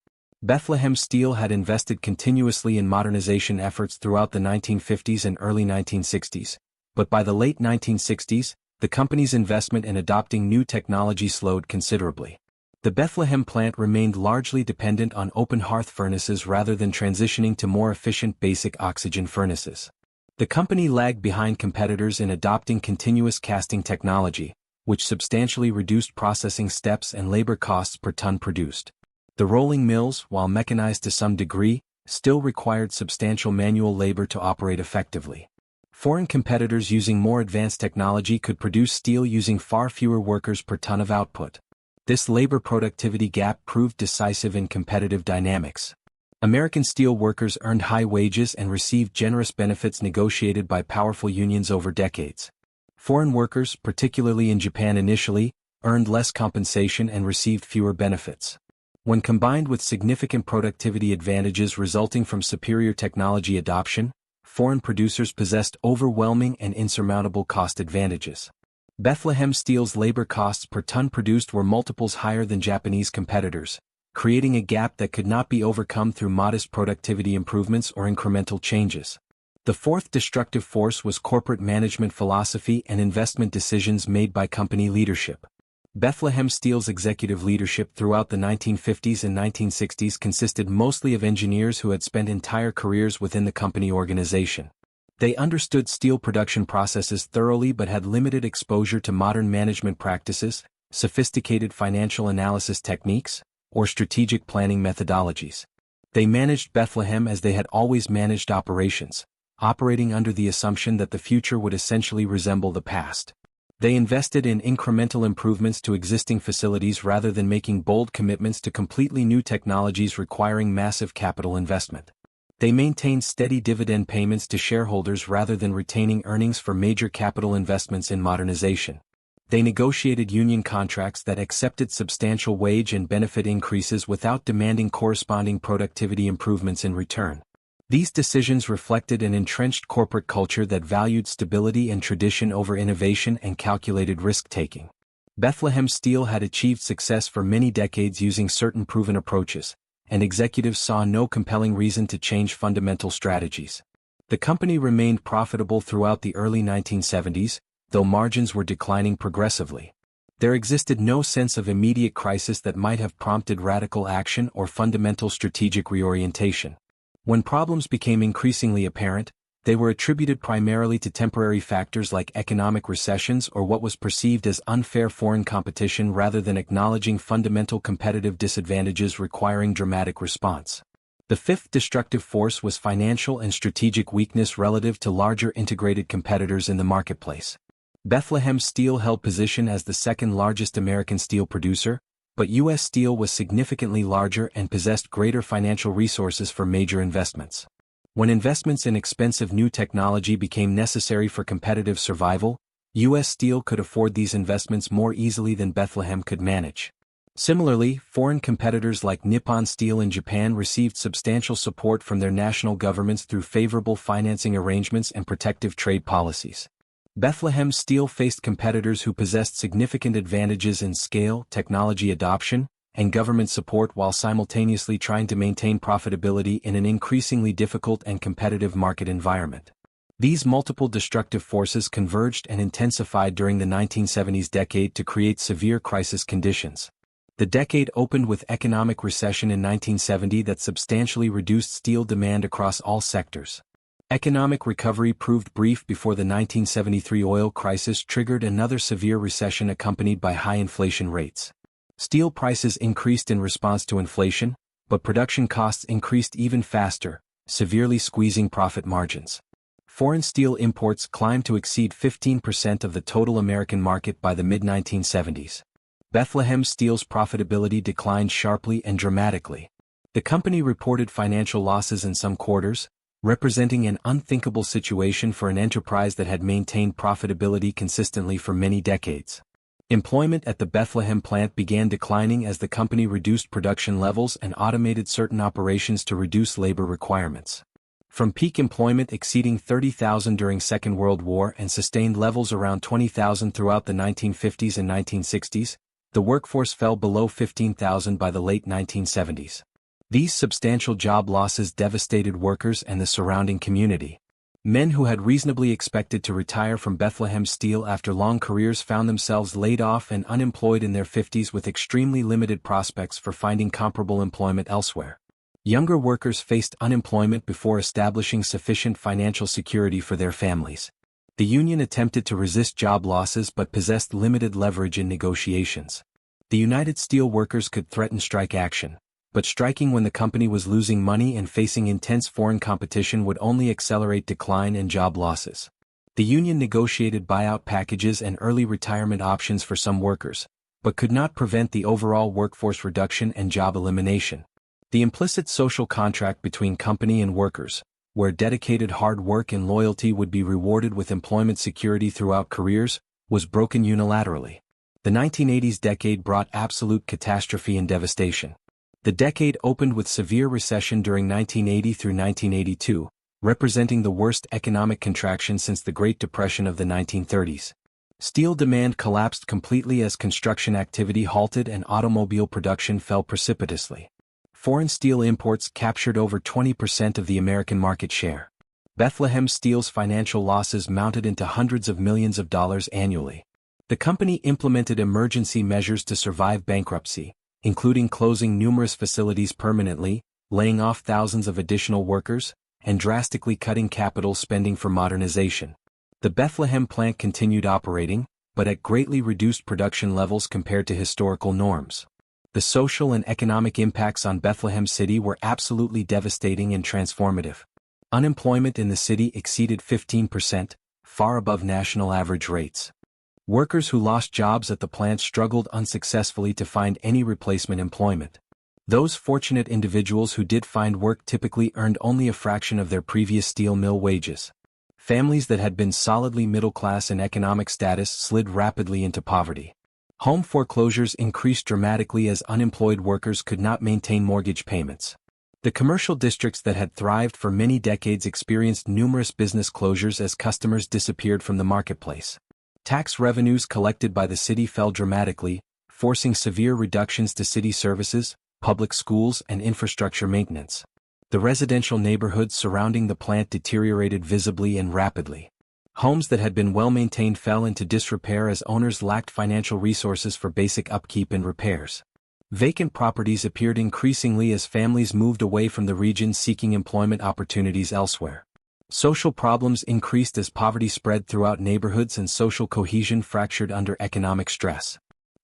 Bethlehem Steel had invested continuously in modernization efforts throughout the 1950s and early 1960s, but by the late 1960s, the company's investment in adopting new technology slowed considerably. The Bethlehem plant remained largely dependent on open hearth furnaces rather than transitioning to more efficient basic oxygen furnaces. The company lagged behind competitors in adopting continuous casting technology, which substantially reduced processing steps and labor costs per ton produced. The rolling mills, while mechanized to some degree, still required substantial manual labor to operate effectively. Foreign competitors using more advanced technology could produce steel using far fewer workers per ton of output. This labor productivity gap proved decisive in competitive dynamics. American steel workers earned high wages and received generous benefits negotiated by powerful unions over decades. Foreign workers, particularly in Japan initially, earned less compensation and received fewer benefits. When combined with significant productivity advantages resulting from superior technology adoption, foreign producers possessed overwhelming and insurmountable cost advantages. Bethlehem Steel's labor costs per ton produced were multiples higher than Japanese competitors, creating a gap that could not be overcome through modest productivity improvements or incremental changes. The fourth destructive force was corporate management philosophy and investment decisions made by company leadership. Bethlehem Steel's executive leadership throughout the 1950s and 1960s consisted mostly of engineers who had spent entire careers within the company organization. They understood steel production processes thoroughly but had limited exposure to modern management practices, sophisticated financial analysis techniques, or strategic planning methodologies. They managed Bethlehem as they had always managed operations, operating under the assumption that the future would essentially resemble the past. They invested in incremental improvements to existing facilities rather than making bold commitments to completely new technologies requiring massive capital investment. They maintained steady dividend payments to shareholders rather than retaining earnings for major capital investments in modernization. They negotiated union contracts that accepted substantial wage and benefit increases without demanding corresponding productivity improvements in return. These decisions reflected an entrenched corporate culture that valued stability and tradition over innovation and calculated risk-taking. Bethlehem Steel had achieved success for many decades using certain proven approaches, and executives saw no compelling reason to change fundamental strategies. The company remained profitable throughout the early 1970s, though margins were declining progressively. There existed no sense of immediate crisis that might have prompted radical action or fundamental strategic reorientation. When problems became increasingly apparent, they were attributed primarily to temporary factors like economic recessions or what was perceived as unfair foreign competition rather than acknowledging fundamental competitive disadvantages requiring dramatic response. The fifth destructive force was financial and strategic weakness relative to larger integrated competitors in the marketplace. Bethlehem Steel held position as the second largest American steel producer, but U.S. Steel was significantly larger and possessed greater financial resources for major investments. When investments in expensive new technology became necessary for competitive survival, U.S. Steel could afford these investments more easily than Bethlehem could manage. Similarly, foreign competitors like Nippon Steel in Japan received substantial support from their national governments through favorable financing arrangements and protective trade policies. Bethlehem Steel faced competitors who possessed significant advantages in scale, technology adoption, and government support while simultaneously trying to maintain profitability in an increasingly difficult and competitive market environment. These multiple destructive forces converged and intensified during the 1970s decade to create severe crisis conditions. The decade opened with economic recession in 1970 that substantially reduced steel demand across all sectors. Economic recovery proved brief before the 1973 oil crisis triggered another severe recession accompanied by high inflation rates. Steel prices increased in response to inflation, but production costs increased even faster, severely squeezing profit margins. Foreign steel imports climbed to exceed 15% of the total American market by the mid-1970s. Bethlehem Steel's profitability declined sharply and dramatically. The company reported financial losses in some quarters, representing an unthinkable situation for an enterprise that had maintained profitability consistently for many decades. Employment at the Bethlehem plant began declining as the company reduced production levels and automated certain operations to reduce labor requirements. From peak employment exceeding 30,000 during Second World War and sustained levels around 20,000 throughout the 1950s and 1960s, the workforce fell below 15,000 by the late 1970s. These substantial job losses devastated workers and the surrounding community. Men who had reasonably expected to retire from Bethlehem Steel after long careers found themselves laid off and unemployed in their 50s with extremely limited prospects for finding comparable employment elsewhere. Younger workers faced unemployment before establishing sufficient financial security for their families. The union attempted to resist job losses but possessed limited leverage in negotiations. The United Steel Workers could threaten strike action, but striking when the company was losing money and facing intense foreign competition would only accelerate decline and job losses. The union negotiated buyout packages and early retirement options for some workers, but could not prevent the overall workforce reduction and job elimination. The implicit social contract between company and workers, where dedicated hard work and loyalty would be rewarded with employment security throughout careers, was broken unilaterally. The 1980s decade brought absolute catastrophe and devastation. The decade opened with severe recession during 1980 through 1982, representing the worst economic contraction since the Great Depression of the 1930s. Steel demand collapsed completely as construction activity halted and automobile production fell precipitously. Foreign steel imports captured over 20% of the American market share. Bethlehem Steel's financial losses mounted into hundreds of millions of dollars annually. The company implemented emergency measures to survive bankruptcy, including closing numerous facilities permanently, laying off thousands of additional workers, and drastically cutting capital spending for modernization. The Bethlehem plant continued operating, but at greatly reduced production levels compared to historical norms. The social and economic impacts on Bethlehem City were absolutely devastating and transformative. Unemployment in the city exceeded 15%, far above national average rates. Workers who lost jobs at the plant struggled unsuccessfully to find any replacement employment. Those fortunate individuals who did find work typically earned only a fraction of their previous steel mill wages. Families that had been solidly middle class in economic status slid rapidly into poverty. Home foreclosures increased dramatically as unemployed workers could not maintain mortgage payments. The commercial districts that had thrived for many decades experienced numerous business closures as customers disappeared from the marketplace. Tax revenues collected by the city fell dramatically, forcing severe reductions to city services, public schools, and infrastructure maintenance. The residential neighborhoods surrounding the plant deteriorated visibly and rapidly. Homes that had been well-maintained fell into disrepair as owners lacked financial resources for basic upkeep and repairs. Vacant properties appeared increasingly as families moved away from the region seeking employment opportunities elsewhere. Social problems increased as poverty spread throughout neighborhoods and social cohesion fractured under economic stress.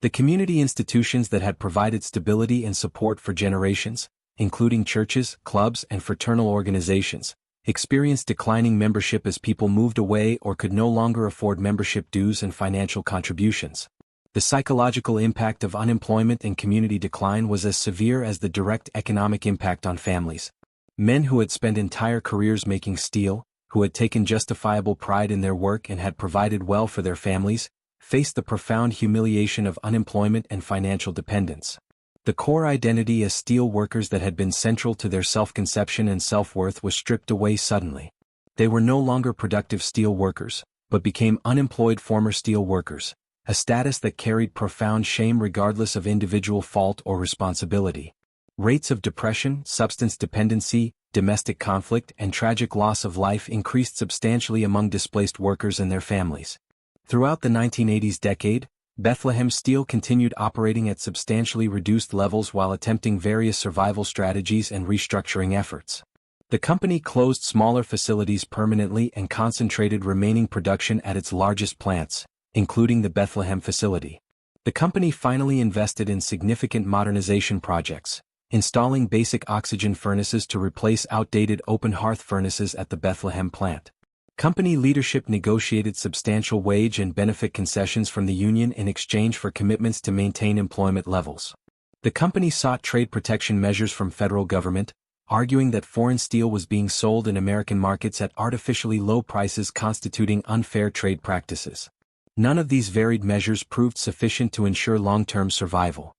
The community institutions that had provided stability and support for generations, including churches, clubs, and fraternal organizations, experienced declining membership as people moved away or could no longer afford membership dues and financial contributions. The psychological impact of unemployment and community decline was as severe as the direct economic impact on families. Men who had spent entire careers making steel, who had taken justifiable pride in their work and had provided well for their families, faced the profound humiliation of unemployment and financial dependence. The core identity as steel workers that had been central to their self-conception and self-worth was stripped away suddenly. They were no longer productive steel workers, but became unemployed former steel workers, a status that carried profound shame regardless of individual fault or responsibility. Rates of depression, substance dependency, domestic conflict, and tragic loss of life increased substantially among displaced workers and their families. Throughout the 1980s decade, Bethlehem Steel continued operating at substantially reduced levels while attempting various survival strategies and restructuring efforts. The company closed smaller facilities permanently and concentrated remaining production at its largest plants, including the Bethlehem facility. The company finally invested in significant modernization projects, installing basic oxygen furnaces to replace outdated open hearth furnaces at the Bethlehem plant. Company leadership negotiated substantial wage and benefit concessions from the union in exchange for commitments to maintain employment levels. The company sought trade protection measures from federal government, arguing that foreign steel was being sold in American markets at artificially low prices constituting unfair trade practices. None of these varied measures proved sufficient to ensure long-term survival.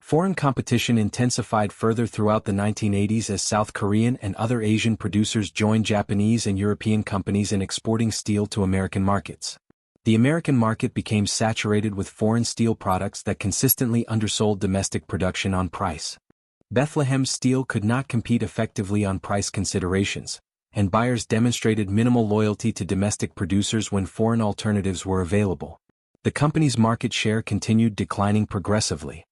Foreign competition intensified further throughout the 1980s as South Korean and other Asian producers joined Japanese and European companies in exporting steel to American markets. The American market became saturated with foreign steel products that consistently undersold domestic production on price. Bethlehem Steel could not compete effectively on price considerations, and buyers demonstrated minimal loyalty to domestic producers when foreign alternatives were available. The company's market share continued declining progressively.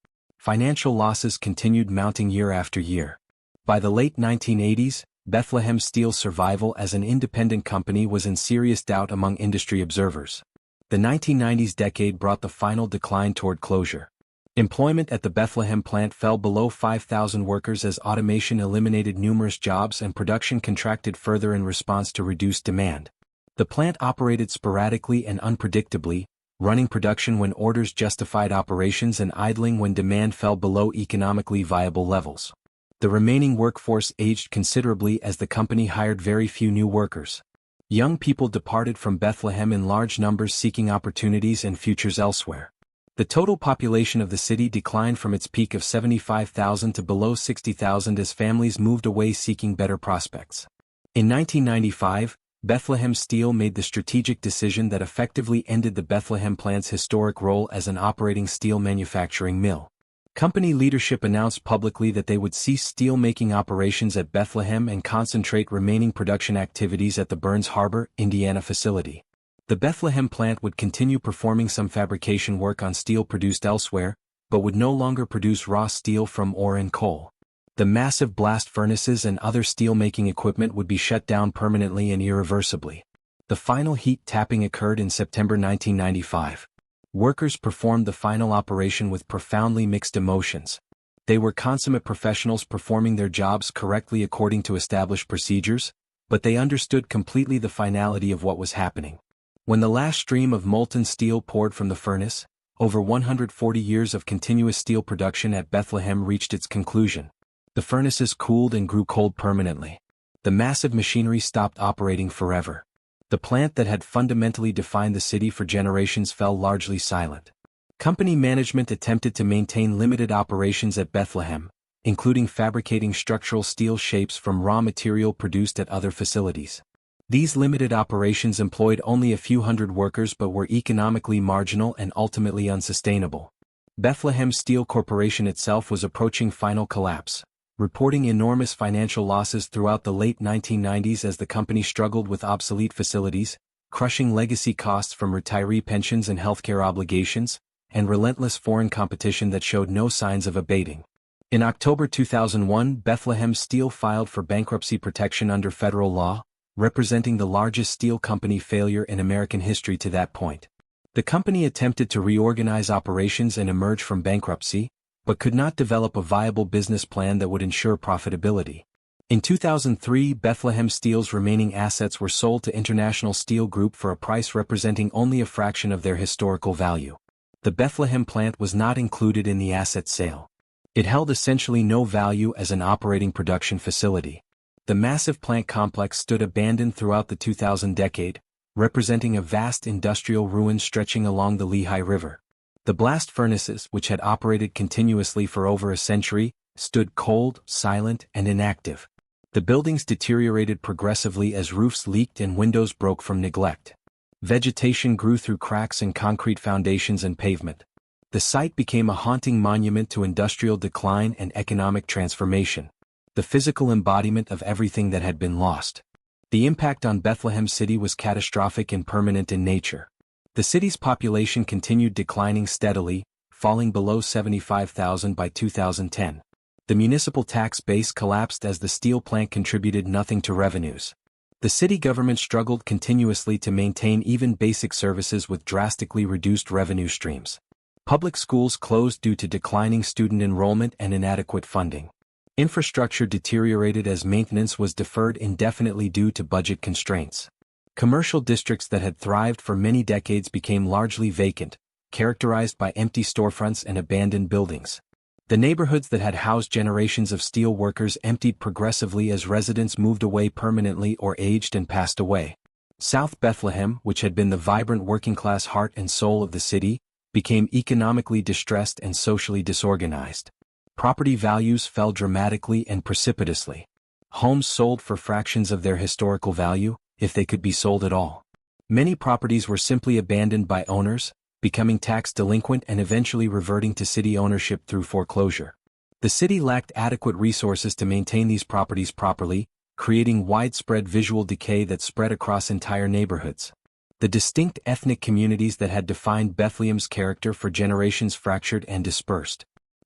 Financial losses continued mounting year after year. By the late 1980s, Bethlehem Steel's survival as an independent company was in serious doubt among industry observers. The 1990s decade brought the final decline toward closure. Employment at the Bethlehem plant fell below 5,000 workers as automation eliminated numerous jobs and production contracted further in response to reduced demand. The plant operated sporadically and unpredictably, running production when orders justified operations and idling when demand fell below economically viable levels. The remaining workforce aged considerably as the company hired very few new workers. Young people departed from Bethlehem in large numbers seeking opportunities and futures elsewhere. The total population of the city declined from its peak of 75,000 to below 60,000 as families moved away seeking better prospects. In 1995, Bethlehem Steel made the strategic decision that effectively ended the Bethlehem plant's historic role as an operating steel manufacturing mill. Company leadership announced publicly that they would cease steel-making operations at Bethlehem and concentrate remaining production activities at the Burns Harbor, Indiana facility. The Bethlehem plant would continue performing some fabrication work on steel produced elsewhere, but would no longer produce raw steel from ore and coal. The massive blast furnaces and other steel-making equipment would be shut down permanently and irreversibly. The final heat tapping occurred in September 1995. Workers performed the final operation with profoundly mixed emotions. They were consummate professionals performing their jobs correctly according to established procedures, but they understood completely the finality of what was happening. When the last stream of molten steel poured from the furnace, over 140 years of continuous steel production at Bethlehem reached its conclusion. The furnaces cooled and grew cold permanently. The massive machinery stopped operating forever. The plant that had fundamentally defined the city for generations fell largely silent. Company management attempted to maintain limited operations at Bethlehem, including fabricating structural steel shapes from raw material produced at other facilities. These limited operations employed only a few hundred workers but were economically marginal and ultimately unsustainable. Bethlehem Steel Corporation itself was approaching final collapse, reporting enormous financial losses throughout the late 1990s as the company struggled with obsolete facilities, crushing legacy costs from retiree pensions and healthcare obligations, and relentless foreign competition that showed no signs of abating. In October 2001, Bethlehem Steel filed for bankruptcy protection under federal law, representing the largest steel company failure in American history to that point. The company attempted to reorganize operations and emerge from bankruptcy, but could not develop a viable business plan that would ensure profitability. In 2003, Bethlehem Steel's remaining assets were sold to International Steel Group for a price representing only a fraction of their historical value. The Bethlehem plant was not included in the asset sale. It held essentially no value as an operating production facility. The massive plant complex stood abandoned throughout the 2000 decade, representing a vast industrial ruin stretching along the Lehigh River. The blast furnaces, which had operated continuously for over a century, stood cold, silent, and inactive. The buildings deteriorated progressively as roofs leaked and windows broke from neglect. Vegetation grew through cracks in concrete foundations and pavement. The site became a haunting monument to industrial decline and economic transformation, the physical embodiment of everything that had been lost. The impact on Bethlehem City was catastrophic and permanent in nature. The city's population continued declining steadily, falling below 75,000 by 2010. The municipal tax base collapsed as the steel plant contributed nothing to revenues. The city government struggled continuously to maintain even basic services with drastically reduced revenue streams. Public schools closed due to declining student enrollment and inadequate funding. Infrastructure deteriorated as maintenance was deferred indefinitely due to budget constraints. Commercial districts that had thrived for many decades became largely vacant, characterized by empty storefronts and abandoned buildings. The neighborhoods that had housed generations of steel workers emptied progressively as residents moved away permanently or aged and passed away. South Bethlehem, which had been the vibrant working-class heart and soul of the city, became economically distressed and socially disorganized. Property values fell dramatically and precipitously. Homes sold for fractions of their historical value, if they could be sold at all. Many properties were simply abandoned by owners, becoming tax delinquent and eventually reverting to city ownership through foreclosure. The city lacked adequate resources to maintain these properties properly, creating widespread visual decay that spread across entire neighborhoods. The distinct ethnic communities that had defined Bethlehem's character for generations fractured and dispersed.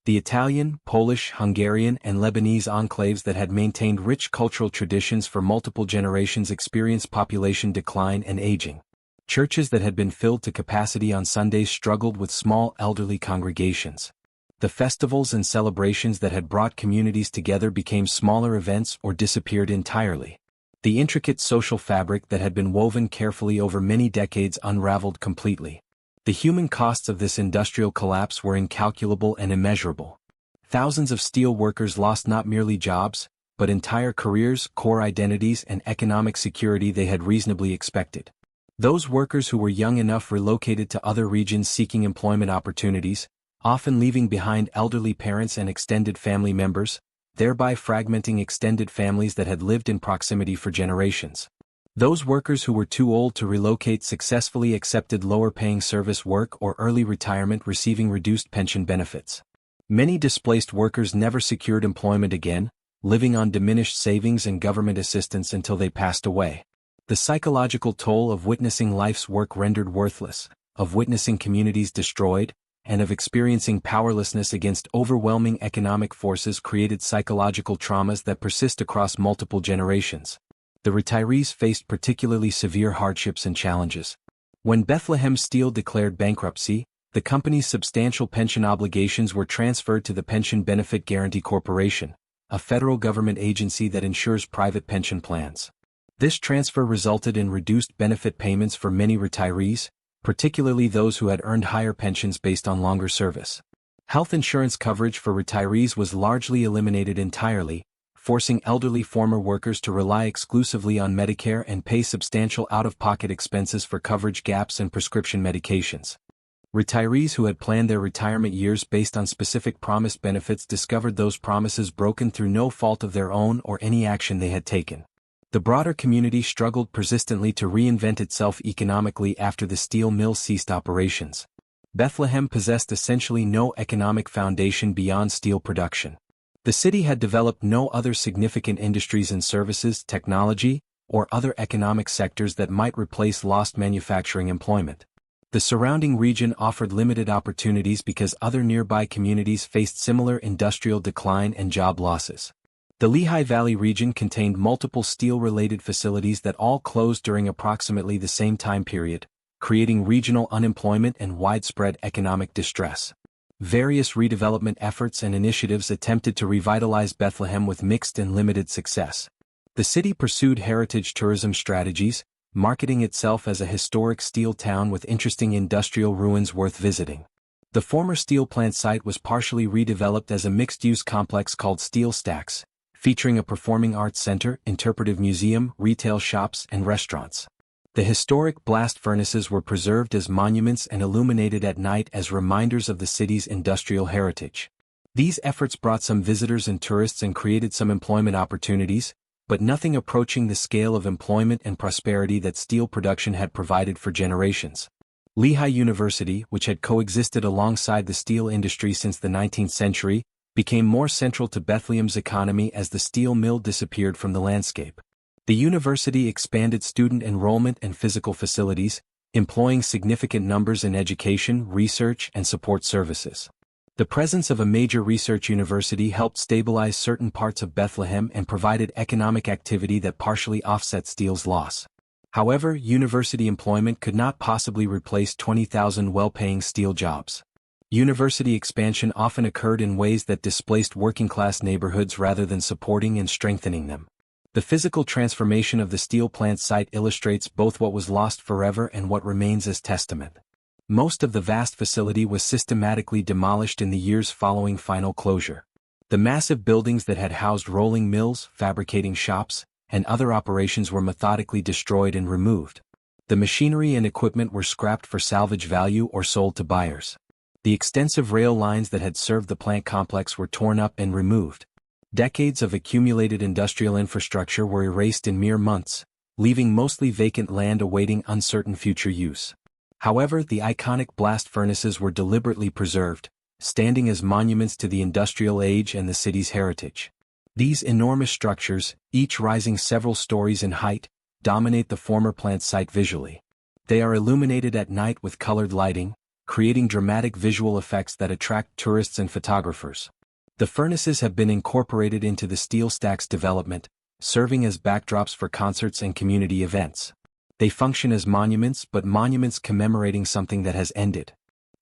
The Italian, Polish, Hungarian, and Lebanese enclaves that had maintained rich cultural traditions for multiple generations experienced population decline and aging. Churches that had been filled to capacity on Sundays struggled with small elderly congregations. The festivals and celebrations that had brought communities together became smaller events or disappeared entirely. The intricate social fabric that had been woven carefully over many decades unraveled completely. The human costs of this industrial collapse were incalculable and immeasurable. Thousands of steel workers lost not merely jobs, but entire careers, core identities, and economic security they had reasonably expected. Those workers who were young enough relocated to other regions seeking employment opportunities, often leaving behind elderly parents and extended family members, thereby fragmenting extended families that had lived in proximity for generations. Those workers who were too old to relocate successfully accepted lower-paying service work or early retirement, receiving reduced pension benefits. Many displaced workers never secured employment again, living on diminished savings and government assistance until they passed away. The psychological toll of witnessing life's work rendered worthless, of witnessing communities destroyed, and of experiencing powerlessness against overwhelming economic forces created psychological traumas that persist across multiple generations. The retirees faced particularly severe hardships and challenges. When Bethlehem Steel declared bankruptcy, the company's substantial pension obligations were transferred to the Pension Benefit Guaranty Corporation, a federal government agency that insures private pension plans. This transfer resulted in reduced benefit payments for many retirees, particularly those who had earned higher pensions based on longer service. Health insurance coverage for retirees was largely eliminated entirely, forcing elderly former workers to rely exclusively on Medicare and pay substantial out-of-pocket expenses for coverage gaps and prescription medications. Retirees who had planned their retirement years based on specific promised benefits discovered those promises broken through no fault of their own or any action they had taken. The broader community struggled persistently to reinvent itself economically after the steel mill ceased operations. Bethlehem possessed essentially no economic foundation beyond steel production. The city had developed no other significant industries and services, technology, or other economic sectors that might replace lost manufacturing employment. The surrounding region offered limited opportunities because other nearby communities faced similar industrial decline and job losses. The Lehigh Valley region contained multiple steel-related facilities that all closed during approximately the same time period, creating regional unemployment and widespread economic distress. Various redevelopment efforts and initiatives attempted to revitalize Bethlehem with mixed and limited success. The city pursued heritage tourism strategies, marketing itself as a historic steel town with interesting industrial ruins worth visiting. The former steel plant site was partially redeveloped as a mixed-use complex called Steel Stacks, featuring a performing arts center, interpretive museum, retail shops, and restaurants. The historic blast furnaces were preserved as monuments and illuminated at night as reminders of the city's industrial heritage. These efforts brought some visitors and tourists and created some employment opportunities, but nothing approaching the scale of employment and prosperity that steel production had provided for generations. Lehigh University, which had coexisted alongside the steel industry since the 19th century, became more central to Bethlehem's economy as the steel mill disappeared from the landscape. The university expanded student enrollment and physical facilities, employing significant numbers in education, research, and support services. The presence of a major research university helped stabilize certain parts of Bethlehem and provided economic activity that partially offset steel's loss. However, university employment could not possibly replace 20,000 well-paying steel jobs. University expansion often occurred in ways that displaced working-class neighborhoods rather than supporting and strengthening them. The physical transformation of the steel plant site illustrates both what was lost forever and what remains as testament. Most of the vast facility was systematically demolished in the years following final closure. The massive buildings that had housed rolling mills, fabricating shops, and other operations were methodically destroyed and removed. The machinery and equipment were scrapped for salvage value or sold to buyers. The extensive rail lines that had served the plant complex were torn up and removed. Decades of accumulated industrial infrastructure were erased in mere months, leaving mostly vacant land awaiting uncertain future use. However, the iconic blast furnaces were deliberately preserved, standing as monuments to the industrial age and the city's heritage. These enormous structures, each rising several stories in height, dominate the former plant site visually. They are illuminated at night with colored lighting, creating dramatic visual effects that attract tourists and photographers. The furnaces have been incorporated into the steel stacks development, serving as backdrops for concerts and community events. They function as monuments, but monuments commemorating something that has ended.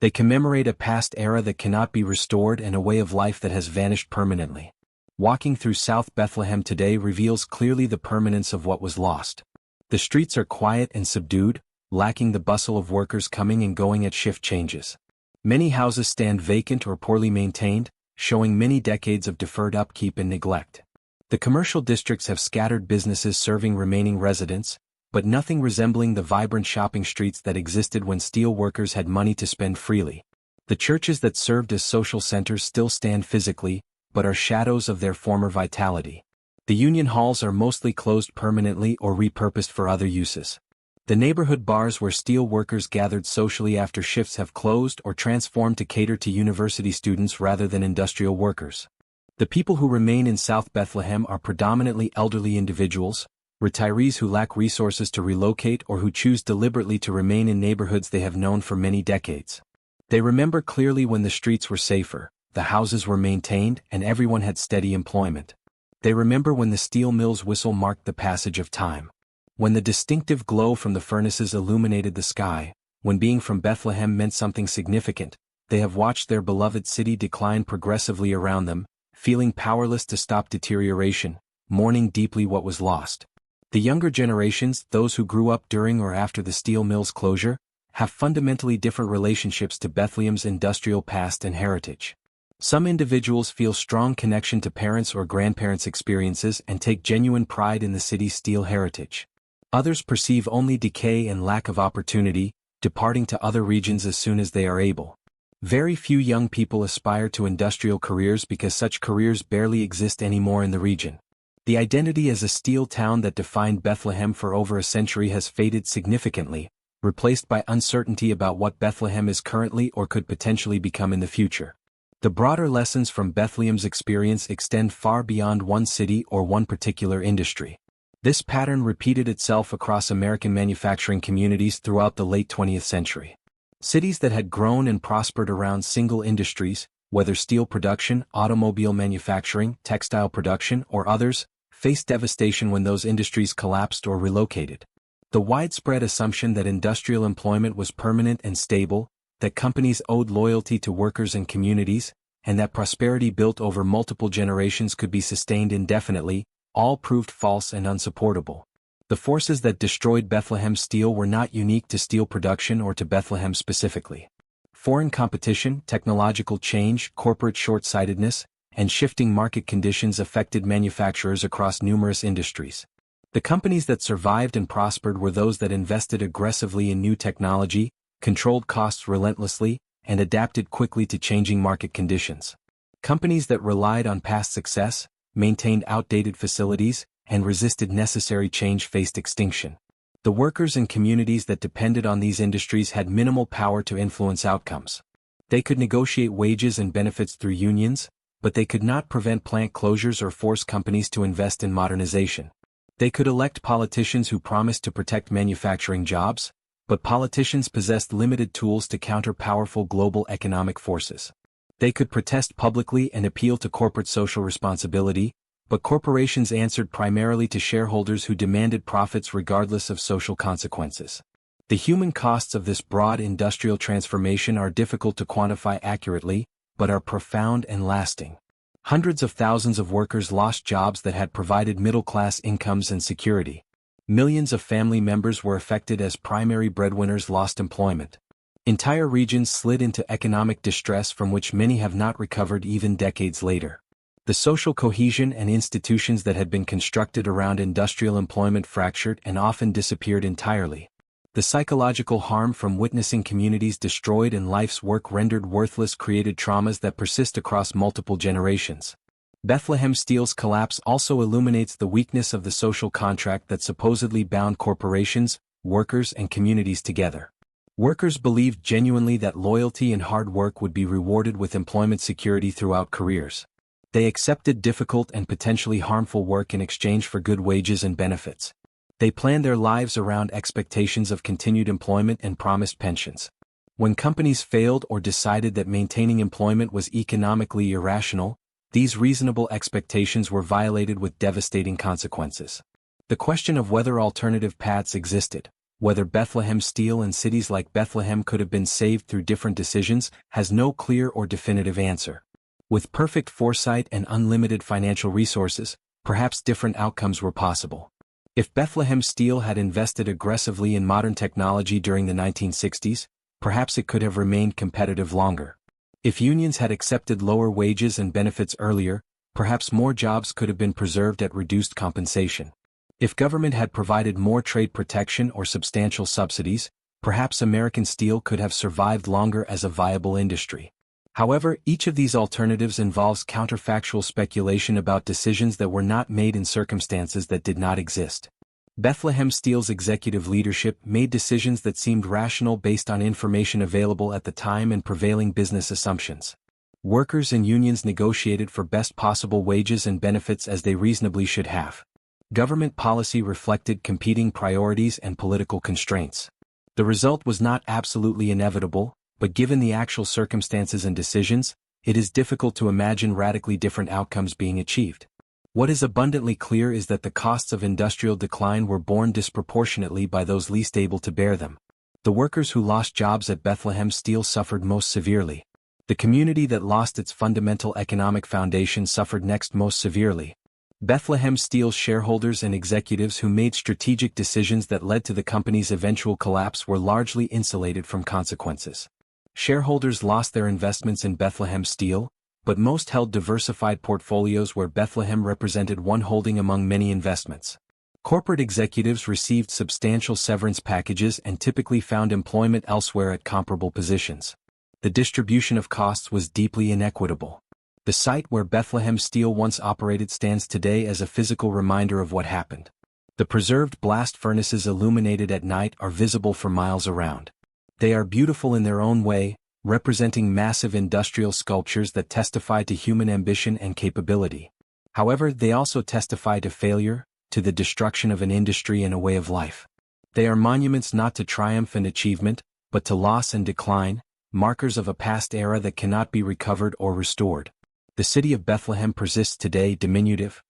They commemorate a past era that cannot be restored and a way of life that has vanished permanently. Walking through South Bethlehem today reveals clearly the permanence of what was lost. The streets are quiet and subdued, lacking the bustle of workers coming and going at shift changes. Many houses stand vacant or poorly maintained, showing many decades of deferred upkeep and neglect. The commercial districts have scattered businesses serving remaining residents, but nothing resembling the vibrant shopping streets that existed when steel workers had money to spend freely. The churches that served as social centers still stand physically, but are shadows of their former vitality. The union halls are mostly closed permanently or repurposed for other uses. The neighborhood bars where steel workers gathered socially after shifts have closed or transformed to cater to university students rather than industrial workers. The people who remain in South Bethlehem are predominantly elderly individuals, retirees who lack resources to relocate or who choose deliberately to remain in neighborhoods they have known for many decades. They remember clearly when the streets were safer, the houses were maintained, and everyone had steady employment. They remember when the steel mill's whistle marked the passage of time. When the distinctive glow from the furnaces illuminated the sky, when being from Bethlehem meant something significant, they have watched their beloved city decline progressively around them, feeling powerless to stop deterioration, mourning deeply what was lost. The younger generations, those who grew up during or after the steel mill's closure, have fundamentally different relationships to Bethlehem's industrial past and heritage. Some individuals feel strong connection to parents' or grandparents' experiences and take genuine pride in the city's steel heritage. Others perceive only decay and lack of opportunity, departing to other regions as soon as they are able. Very few young people aspire to industrial careers because such careers barely exist anymore in the region. The identity as a steel town that defined Bethlehem for over a century has faded significantly, replaced by uncertainty about what Bethlehem is currently or could potentially become in the future. The broader lessons from Bethlehem's experience extend far beyond one city or one particular industry. This pattern repeated itself across American manufacturing communities throughout the late 20th century. Cities that had grown and prospered around single industries, whether steel production, automobile manufacturing, textile production, or others, faced devastation when those industries collapsed or relocated. The widespread assumption that industrial employment was permanent and stable, that companies owed loyalty to workers and communities, and that prosperity built over multiple generations could be sustained indefinitely, all proved false and unsupportable. The forces that destroyed Bethlehem Steel were not unique to steel production or to Bethlehem specifically. Foreign competition, technological change, corporate short-sightedness, and shifting market conditions affected manufacturers across numerous industries. The companies that survived and prospered were those that invested aggressively in new technology, controlled costs relentlessly, and adapted quickly to changing market conditions. Companies that relied on past success, maintained outdated facilities, and resisted necessary change faced extinction. The workers and communities that depended on these industries had minimal power to influence outcomes. They could negotiate wages and benefits through unions, but they could not prevent plant closures or force companies to invest in modernization. They could elect politicians who promised to protect manufacturing jobs, but politicians possessed limited tools to counter powerful global economic forces. They could protest publicly and appeal to corporate social responsibility, but corporations answered primarily to shareholders who demanded profits regardless of social consequences. The human costs of this broad industrial transformation are difficult to quantify accurately, but are profound and lasting. Hundreds of thousands of workers lost jobs that had provided middle-class incomes and security. Millions of family members were affected as primary breadwinners lost employment. Entire regions slid into economic distress from which many have not recovered even decades later. The social cohesion and institutions that had been constructed around industrial employment fractured and often disappeared entirely. The psychological harm from witnessing communities destroyed and life's work rendered worthless created traumas that persist across multiple generations. Bethlehem Steel's collapse also illuminates the weakness of the social contract that supposedly bound corporations, workers, and communities together. Workers believed genuinely that loyalty and hard work would be rewarded with employment security throughout careers. They accepted difficult and potentially harmful work in exchange for good wages and benefits. They planned their lives around expectations of continued employment and promised pensions. When companies failed or decided that maintaining employment was economically irrational, these reasonable expectations were violated with devastating consequences. The question of whether alternative paths existed, whether Bethlehem Steel and cities like Bethlehem could have been saved through different decisions, has no clear or definitive answer. With perfect foresight and unlimited financial resources, perhaps different outcomes were possible. If Bethlehem Steel had invested aggressively in modern technology during the 1960s, perhaps it could have remained competitive longer. If unions had accepted lower wages and benefits earlier, perhaps more jobs could have been preserved at reduced compensation. If government had provided more trade protection or substantial subsidies, perhaps American steel could have survived longer as a viable industry. However, each of these alternatives involves counterfactual speculation about decisions that were not made in circumstances that did not exist. Bethlehem Steel's executive leadership made decisions that seemed rational based on information available at the time and prevailing business assumptions. Workers and unions negotiated for best possible wages and benefits as they reasonably should have. Government policy reflected competing priorities and political constraints. The result was not absolutely inevitable, but given the actual circumstances and decisions, it is difficult to imagine radically different outcomes being achieved. What is abundantly clear is that the costs of industrial decline were borne disproportionately by those least able to bear them. The workers who lost jobs at Bethlehem Steel suffered most severely. The community that lost its fundamental economic foundation suffered next most severely. Bethlehem Steel's shareholders and executives who made strategic decisions that led to the company's eventual collapse were largely insulated from consequences. Shareholders lost their investments in Bethlehem Steel, but most held diversified portfolios where Bethlehem represented one holding among many investments. Corporate executives received substantial severance packages and typically found employment elsewhere at comparable positions. The distribution of costs was deeply inequitable. The site where Bethlehem Steel once operated stands today as a physical reminder of what happened. The preserved blast furnaces illuminated at night are visible for miles around. They are beautiful in their own way, representing massive industrial sculptures that testify to human ambition and capability. However, they also testify to failure, to the destruction of an industry and a way of life. They are monuments not to triumph and achievement, but to loss and decline, markers of a past era that cannot be recovered or restored. The city of Bethlehem persists today diminutive,